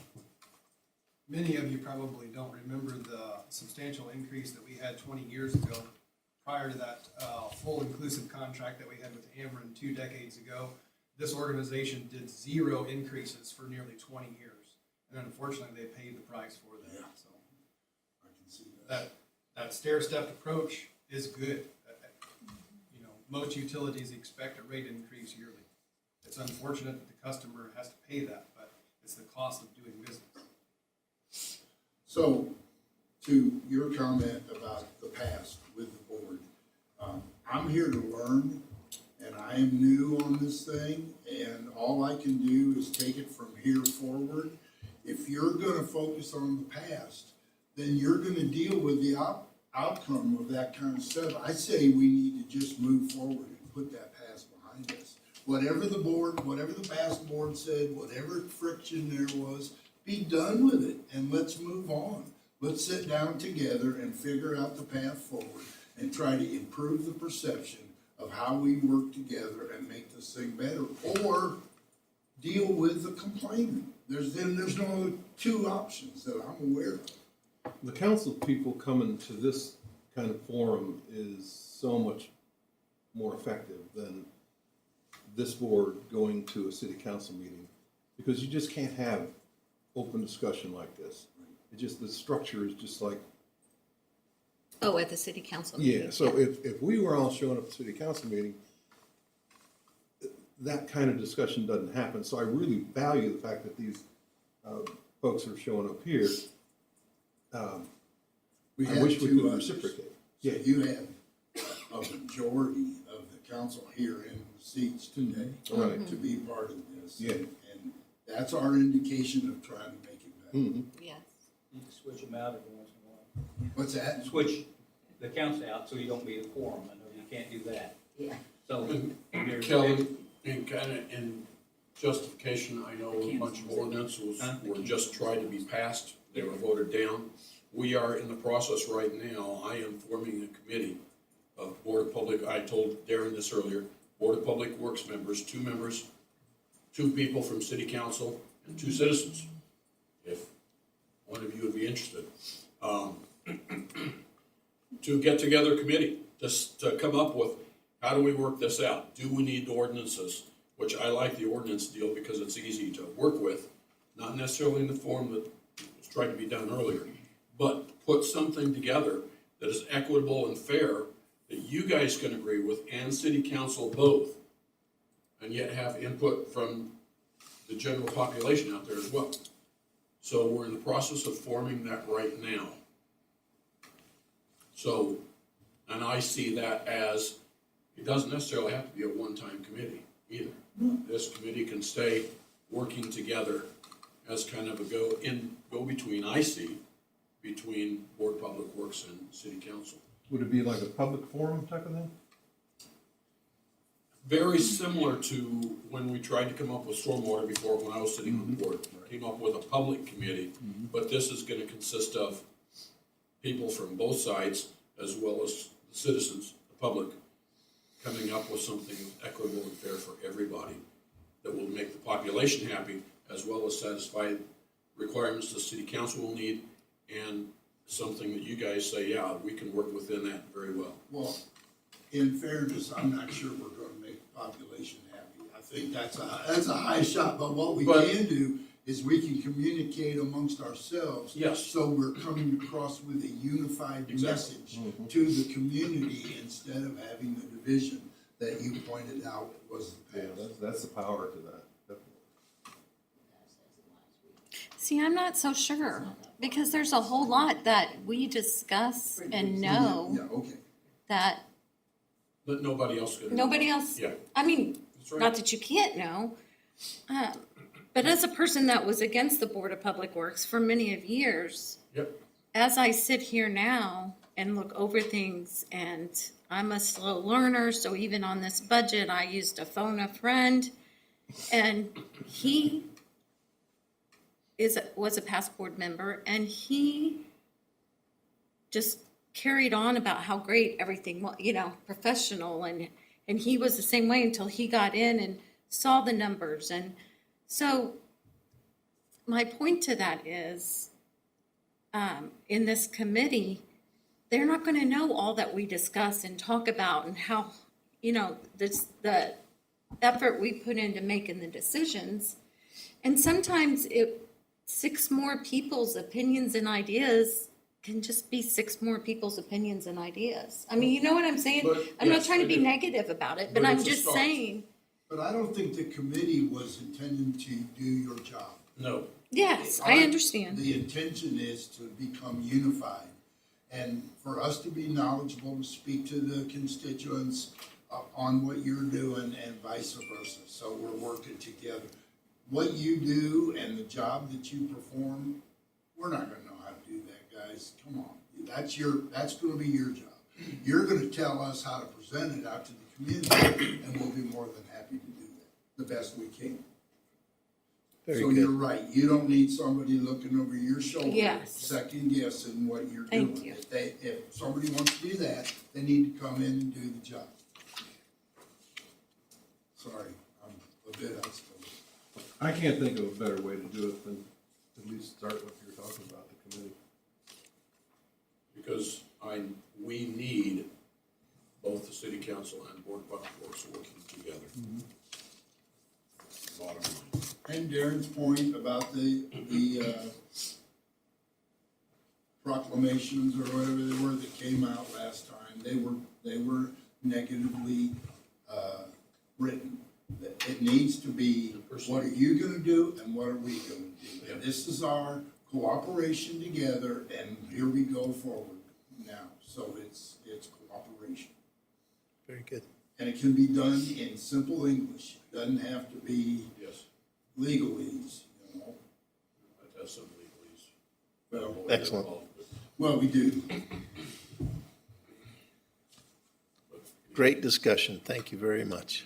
N: Many of you probably don't remember the substantial increase that we had 20 years ago prior to that full inclusive contract that we had with Ameren 2 decades ago. This organization did 0 increases for nearly 20 years. And unfortunately, they paid the price for that.
J: Yeah.
N: So
J: I can see that.
N: that stair-stepped approach is good. You know, most utilities expect a rate increase yearly. It's unfortunate that the customer has to pay that, but it's the cost of doing business.
J: So, to your comment about the past with the board, I'm here to learn, and I am new on this thing, and all I can do is take it from here forward. If you're gonna focus on the past, then you're gonna deal with the outcome of that kind of stuff. I say we need to just move forward and put that past behind us. Whatever the past board said, whatever friction there was, be done with it and let's move on. Let's sit down together and figure out the path forward and try to improve the perception of how we work together and make this thing better, or deal with the complainant. There's no two options that I'm aware of.
A: The council people coming to this kind of forum is so much more effective than this board going to a city council meeting, because you just can't have open discussion like this. It just, the structure is just like,
C: Oh, at the city council
A: yeah,
C: meeting.
A: so if we were all showing up at the city council meeting, that kind of discussion doesn't happen. So I really value the fact that these folks are showing up here.
J: We
A: I
J: had
A: wish we
J: two
A: could
J: others.
A: reciprocate.
J: So you had a majority of the council here in seats today
A: Right.
J: to be part of this.
A: Yeah.
J: And that's our indication of trying to make it better.
A: Mhm.
C: Yes.
H: You can switch them out every once in a while.
J: What's that?
H: Switch the council out so you don't be a quorum. I know you can't do that.
L: Yeah.
H: So there's.
E: Kelly, in kind of, in justification, I know a bunch of ordinances were just tried to be passed, they were voted down. We are in the process right now, I am forming a committee of Board of Public, I told Darren this earlier, Board of Public Works members, 2 people from city council, and 2 citizens, if one of you would be interested. To get together a committee, just to come up with, how do we work this out? Do we need ordinances? Which I like the ordinance deal because it's easy to work with, not necessarily in the form that was tried to be done earlier, but put something together that is equitable and fair that you guys can agree with and city council both, and yet have input from the general population out there as well. So we're in the process of forming that right now. So, and I see that as, it doesn't necessarily have to be a one-time committee either. This committee can stay working together as kind of a go-between, I see, between Board of Public Works and City Council.
A: Would it be like a public forum type of thing?
E: Very similar to when we tried to come up with stormwater before, when I was sitting on the board. Came up with a public committee, but this is gonna consist of people from both sides, as well as the citizens, the public, coming up with something equitable and fair for everybody that will make the population happy, as well as satisfy requirements the city council will need, and something that you guys say, yeah, we can work within that very well.
J: Well, in fairness, I'm not sure we're gonna make the population happy. I think that's a high shot, but what we
E: But-
J: can do is we can communicate amongst ourselves.
E: Yes.
J: So we're coming across with a unified
E: Exactly.
J: message to the community instead of having the division that you pointed out was the
A: Yeah,
J: past.
A: that's the power to that.
C: See, I'm not so sure, because there's a whole lot that we discuss and know
J: Yeah, okay.
C: that
E: But nobody else can.
C: nobody else,
E: Yeah,
C: I mean,
E: that's right.
C: not that you can't know. But as a person that was against the Board of Public Works for many of years,
E: Yep,
C: as I sit here now and look over things, and I'm a slow learner, so even on this budget, I used to phone a friend, and he was a past board member, and he just carried on about how great everything was, professional, and he was the same way until he got in and saw the numbers. And so my point to that is, in this committee, they're not going to know all that we discuss and talk about and how, the effort we put into making the decisions. And sometimes 6 more people's opinions and ideas can just be 6 more people's opinions and ideas. I mean, you know what I'm saying?
E: But,
C: I'm not
E: yes,
C: trying to
E: I
C: be
E: do.
C: negative about it, but
E: But
C: I'm
E: it's a
C: just
E: start.
C: saying,
J: But I don't think the committee was intended to do your job.
E: no,
C: yes, I understand.
J: The intention is to become unified and for us to be knowledgeable, to speak to the constituents on what you're doing and vice versa. So we're working together. What you do and the job that you perform, we're not gonna know how to do that, guys. Come on. That's gonna be your job. You're gonna tell us how to present it out to the community, and we'll be more than happy to do that, the best we can.
A: Very
J: So
A: good.
J: you're right, you don't need somebody looking over your shoulder.
C: Yes.
J: Second guessing what you're
C: Thank
J: doing.
C: you.
J: If somebody wants to do that, they need to come in and do the job. Sorry, I'm a bit outspoken.
A: I can't think of a better way to do it than at least start what you're talking about, the committee.
E: Because we need both the city council and board of public works working together. Bottom line.
J: And Darren's point about the proclamations or whatever they were that came out last time, they were negatively, written. That it needs to be, what are you gonna do and what are we gonna do? And this is our cooperation together and here we go forward now. So it's cooperation.
A: Very good.
J: And it can be done in simple English. It doesn't have to be
E: Yes,
J: legalese, you know.
E: that has some legalese.
J: Well,
A: Excellent.
J: well, we do.
A: Great discussion. Thank you very much.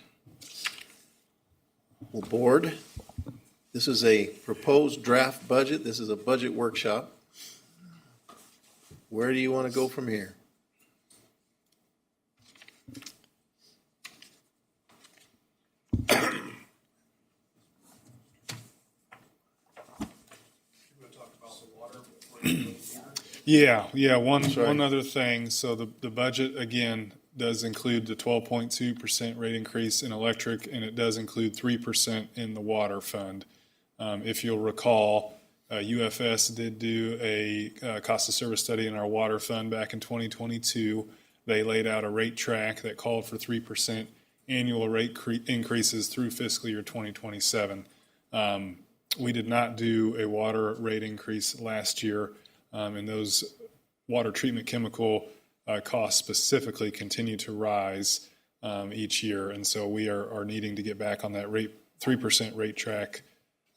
A: Well, board, this is a proposed draft budget. This is a budget workshop. Where do you want to go from here?
N: We're gonna talk about the water before you go
B: Yeah,
A: Sorry.
B: one other thing. So the budget, again, does include the 12.2% rate increase in electric, and it does include 3% in the water fund. If you'll recall, UFS did do a cost of service study in our water fund back in 2022. They laid out a rate track that called for 3% annual rate increases through fiscal year 2027. We did not do a water rate increase last year, and those water treatment chemical costs specifically continue to rise each year. And so we are needing to get back on that 3% rate track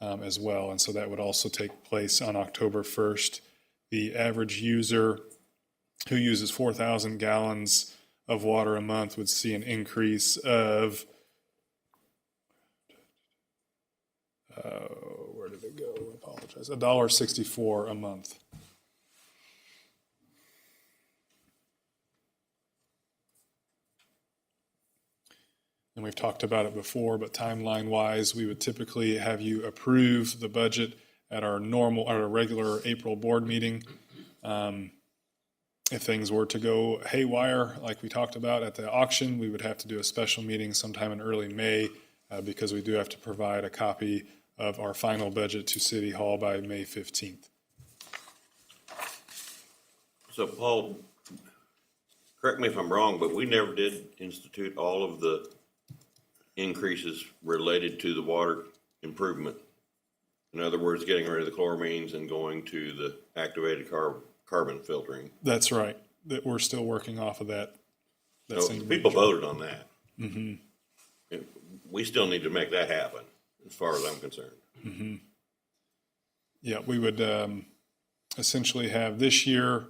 B: as well. And so that would also take place on October 1st. The average user who uses 4,000 gallons of water a month would see an increase of, where did it go? I apologize. $1.64 a month. And we've talked about it before, but timeline-wise, we would typically have you approve the budget at our regular April board meeting. If things were to go haywire, like we talked about at the auction, we would have to do a special meeting sometime in early May because we do have to provide a copy of our final budget to City Hall by May 15th.
O: So Paul, correct me if I'm wrong, but we never did institute all of the increases related to the water improvement. In other words, getting rid of the chloramines and going to the activated carbon filtering.
B: That's right. That we're still working off of that.
O: So
B: same
O: people
B: budget.
O: voted on that. Mm-hmm. We still need to make that happen, as far as I'm concerned.
B: Mm-hmm. Yeah, we would essentially have this year,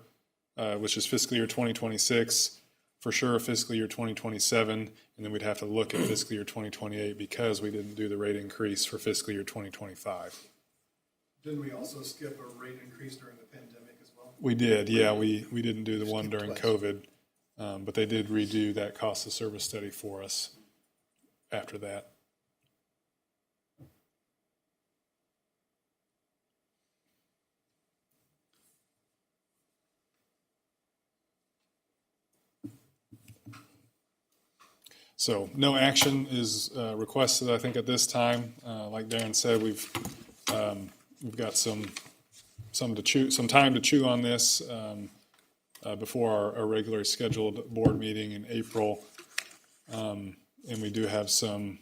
B: which is fiscal year 2026, for sure fiscal year 2027, and then we'd have to look at fiscal year 2028 because we didn't do the rate increase for fiscal year 2025.
N: Didn't we also skip a rate increase during the pandemic as well?
B: We did, yeah. We didn't do the one during COVID, but they did redo that cost of service study for us after that. So no action is requested, I think, at this time. Like Darren said, we've got some time to chew on this before our regularly scheduled board meeting in April, and we do have some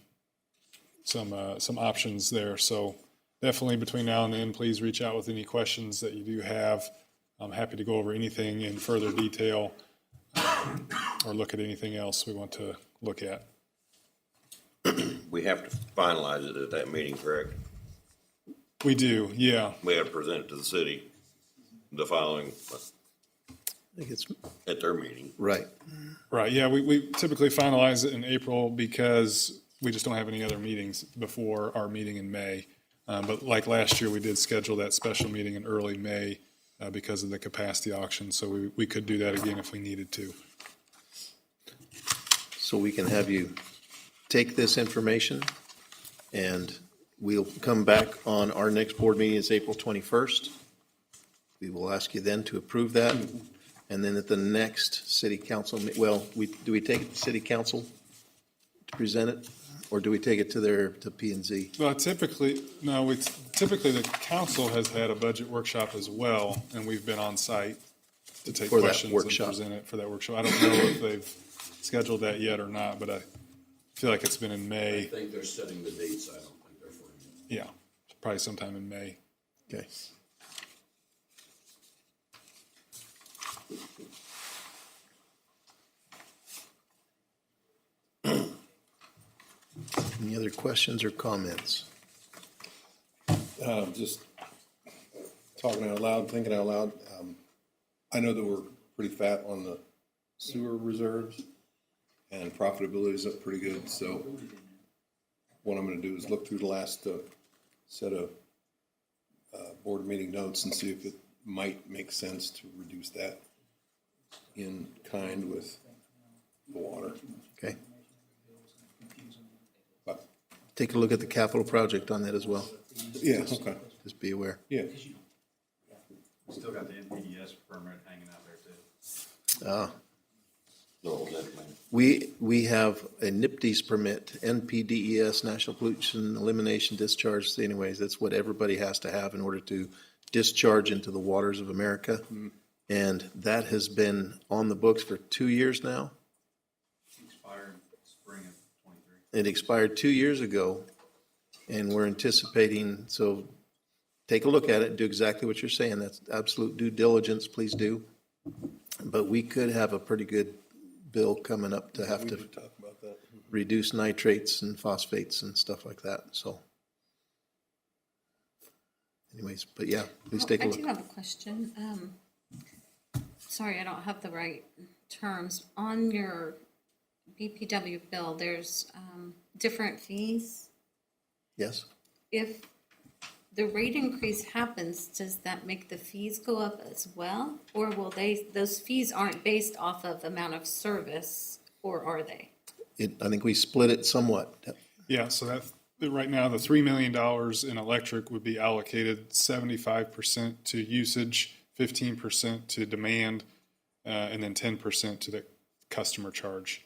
B: options there. So definitely between now and then, please reach out with any questions that you do have. I'm happy to go over anything in further detail or look at anything else we want to look at.
O: We have to finalize it at that meeting, correct?
B: We do, yeah.
O: We have to present it to the city the following,
A: I think it's
O: at their meeting.
A: right.
B: Right, yeah, we typically finalize it in April because we just don't have any other meetings before our meeting in May. But like last year, we did schedule that special meeting in early May because of the capacity auction, so we could do that again if we needed to.
A: So we can have you take this information, and we'll come back on our next board meeting is April 21st. We will ask you then to approve that, and then at the next city council, do we take it to city council to present it, or do we take it to P and Z?
B: Well, typically the council has had a budget workshop as well, and we've been on site to take
A: For that
B: questions and
A: workshop.
B: present it for that workshop. I don't know if they've scheduled that yet or not, but I feel like it's been in
E: I
B: May.
E: think they're setting the dates, I don't think they're for you.
B: Yeah, probably sometime in May.
A: Okay. Any other questions or comments?
M: Just talking out loud, thinking out loud. I know that we're pretty fat on the sewer reserves, and profitability is up pretty good. So what I'm going to do is look through the last set of board meeting notes and see if it might make sense to reduce that in kind with the water.
A: Okay. Take a look at the capital project on that as well.
M: Yeah, okay.
A: Just be aware.
M: Yeah.
K: We still got the NPDS permit hanging out there too.
A: Ah,
O: No, that man.
A: we have a NPDES permit, NPDES, National Pollution Elimination Discharge. Anyways, that's what everybody has to have in order to discharge into the waters of America. And that has been on the books for 2 years now.
K: Expired spring of '23.
A: It expired 2 years ago, and we're anticipating, so take a look at it, do exactly what you're saying. That's absolute due diligence, please do. But we could have a pretty good bill coming up to have
M: We
A: to
M: did talk about that.
A: reduce nitrates and phosphates and stuff like that, so. Anyways, but yeah, please take a
C: I
A: look.
C: do have a question. Sorry, I don't have the right terms. On your BPW bill, there's different fees.
A: Yes,
C: If the rate increase happens, does that make the fees go up as well? Or will those fees aren't based off of amount of service, or are they?
A: I think we split it somewhat.
B: Yeah, so right now, the $3 million in electric would be allocated 75% to usage, 15% to demand, and then 10% to the customer charge.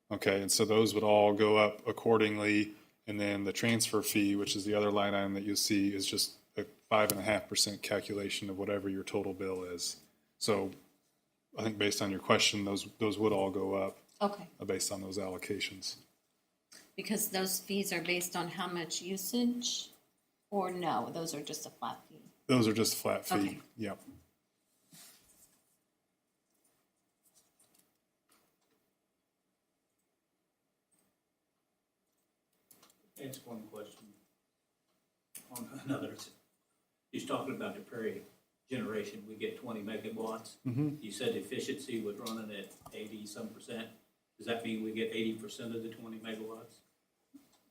B: Okay, and so those would all go up accordingly. And then the transfer fee, which is the other line item that you'll see, is just a 5.5% calculation of whatever your total bill is. So I think based on your question, those would all go up
C: Okay,
B: based on those allocations.
C: because those fees are based on how much usage, or no, those are just a flat fee?
B: Those are just a flat fee.
C: Okay.
B: Yep.
H: Ask one question on another. He's talking about the prairie generation, we get 20 megawatts. You said the efficiency was running at 80-some%. Does that mean we get 80% of the 20 megawatts?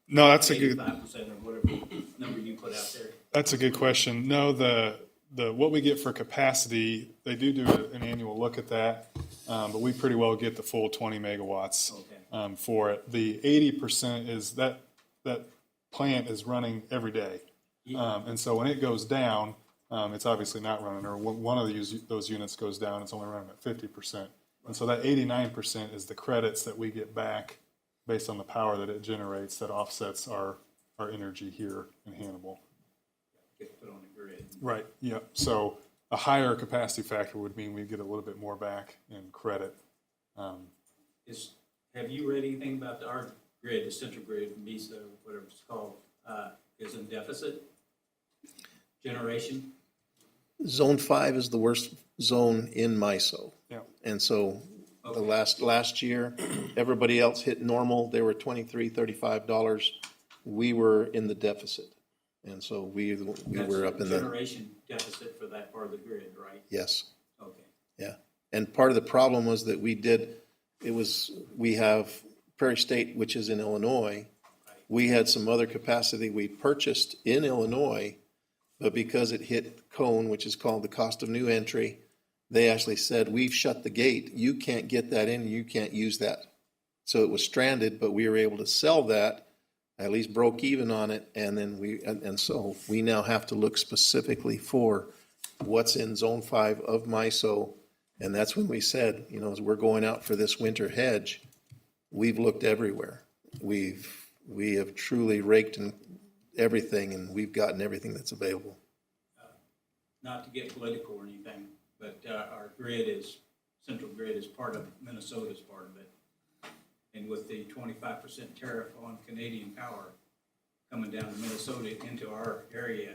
B: No, that's a good.
H: 85% or whatever number you put out there?
B: That's a good question. No, the what we get for capacity, they do an annual look at that, but we pretty well get the full 20 megawatts
H: Okay.
B: for it. The 80% is that plant is running every day, and so when it goes down, it's obviously not running. Or when one of those units goes down, it's only running at 50%, and so that 89% is the credits that we get back based on the power that it generates that offsets our energy here in Hannibal.
H: Get put on the grid.
B: Right, yep. So a higher capacity factor would mean we get a little bit more back in credit.
H: Have you read anything about our grid, the central grid, MESA, whatever it's called, is in deficit generation?
A: Zone 5 is the worst zone in MISO.
B: Yeah.
A: And so the
H: Okay.
A: last year, everybody else hit normal. They were $23, $35. We were in the deficit. And so we were up in the,
H: Generation deficit for that part of the grid, right?
A: yes,
H: Okay.
A: yeah. And part of the problem was that we have Prairie State, which is in Illinois, we had some other capacity we purchased in Illinois, but because it hit cone, which is called the cost of new entry, they actually said, we've shut the gate. You can't get that in, you can't use that. So it was stranded, but we were able to sell that, at least broke even on it, and then and so we now have to look specifically for what's in Zone 5 of MISO, and that's when we said, as we're going out for this winter hedge, we've looked everywhere. We have truly raked in everything, and we've gotten everything that's available.
H: Not to get political or anything, but our central grid is part of Minnesota's part of it. And with the 25% tariff on Canadian power coming down to Minnesota into our area,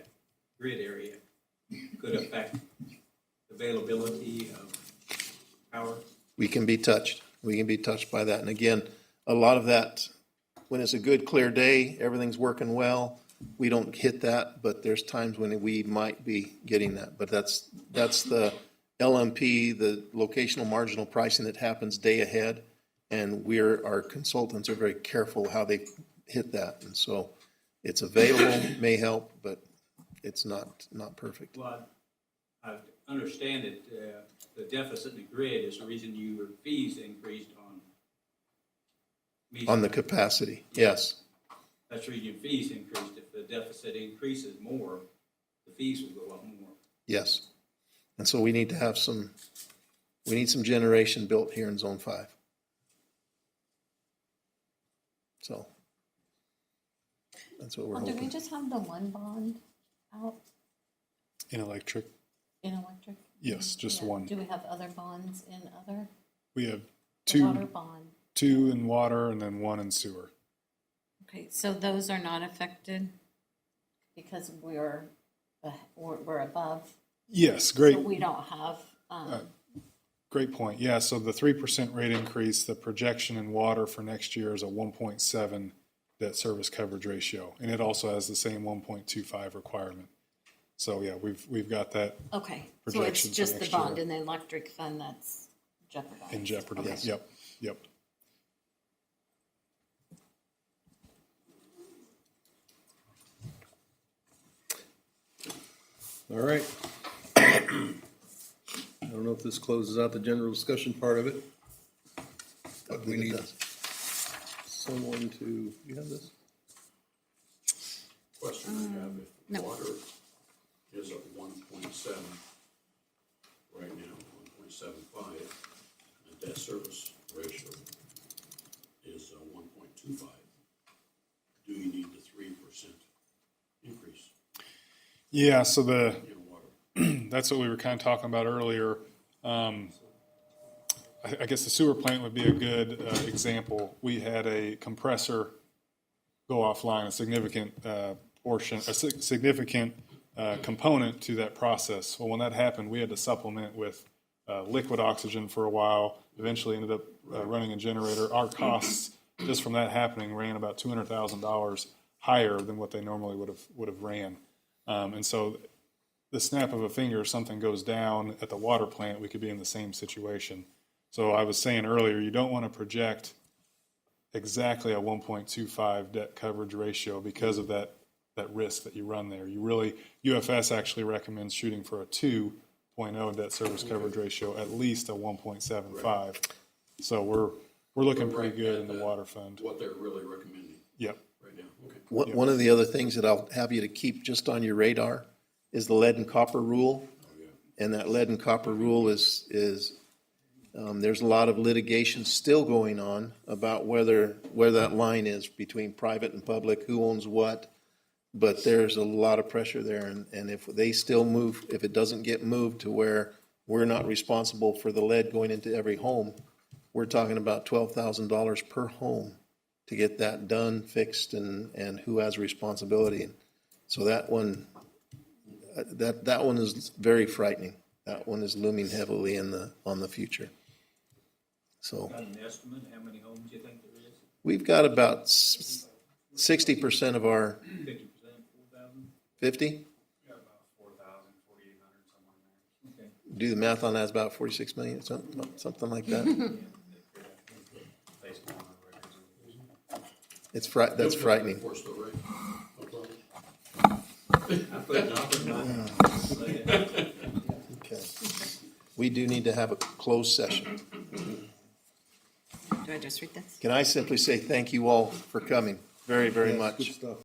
H: grid area, could affect availability of power.
A: We can be touched. We can be touched by that. And again, a lot of that, when it's a good, clear day, everything's working well, we don't hit that, but there's times when we might be getting that. But that's the LMP, the locational marginal pricing that happens day ahead. And our consultants are very careful how they hit that. And so it's available, may help, but it's not perfect.
H: Well, I understand that the deficit in the grid is the reason your fees increased
A: On the capacity, yes.
H: That's the reason your fees increased. If the deficit increases more, the fees will go up more.
A: Yes. And so we need some generation built here in Zone 5. So that's what we're
C: Well, do we
A: hoping.
C: just have the one bond out
B: In electric,
C: in electric?
B: yes, just
C: Yeah.
B: one.
C: Do we have other bonds in other?
B: We have
C: The water
B: two
C: bond.
B: in water and then one in sewer.
C: Okay, so those are not affected because we're above.
B: Yes, great.
C: So we don't have,
B: Great point. Yeah, so the 3% rate increase, the projection in water for next year is a 1.7 debt service coverage ratio, and it also has the same 1.25 requirement. So yeah, we've got that
C: okay, so it's
B: projection for
C: just the
B: next
C: bond
B: year.
C: in the electric fund that's jeopardized.
B: In jeopardy.
C: Okay.
B: Yep.
A: All right. I don't know if this closes out the general discussion part of it. But we need someone to, you have this?
E: Question I have, if
C: no.
E: water is at 1.7 right now, 1.75, and debt service ratio is 1.25, do you need the 3% increase
B: Yeah, so
E: in water?
B: that's what we were kind of talking about earlier. I guess the sewer plant would be a good example. We had a compressor go offline, a significant significant component to that process. Well, when that happened, we had to supplement with liquid oxygen for a while. Eventually ended up running a generator. Our costs just from that happening ran about $200,000 higher than what they normally would have ran. And so the snap of a finger, if something goes down at the water plant, we could be in the same situation. So I was saying earlier, you don't want to project exactly a 1.25 debt coverage ratio because of that risk that you run there. UFS actually recommends shooting for a 2.0 debt service coverage ratio, at least a 1.75. Right. So we're looking pretty good in the water fund.
E: What they're really recommending.
B: Yep.
E: Right now, okay.
A: One of the other things that I'll have you to keep just on your radar is the lead and copper rule.
E: Oh, yeah.
A: And that lead and copper rule is there's a lot of litigation still going on about where that line is between private and public, who owns what. But there's a lot of pressure there, and if they still move, if it doesn't get moved to where we're not responsible for the lead going into every home, we're talking about $12,000 per home to get that done, fixed, and who has responsibility. So that one is very frightening. That one is looming heavily on the future. So
H: Got an estimate, how many homes you think there is?
A: we've got about 60% of our
H: 50%, 4,000?
A: 50.
K: Got about 4,000, 4,800, somewhere in there.
H: Okay.
A: Do the math on that, it's about 46 million, something like that.
K: Based on the records.
A: That's frightening.
E: Of course, though, right? No problem.
D: Okay. We do need to have a closed session.
C: Do I just read this?
D: Can I simply say thank you all for coming very, very
A: Yes,
D: much?
A: good stuff.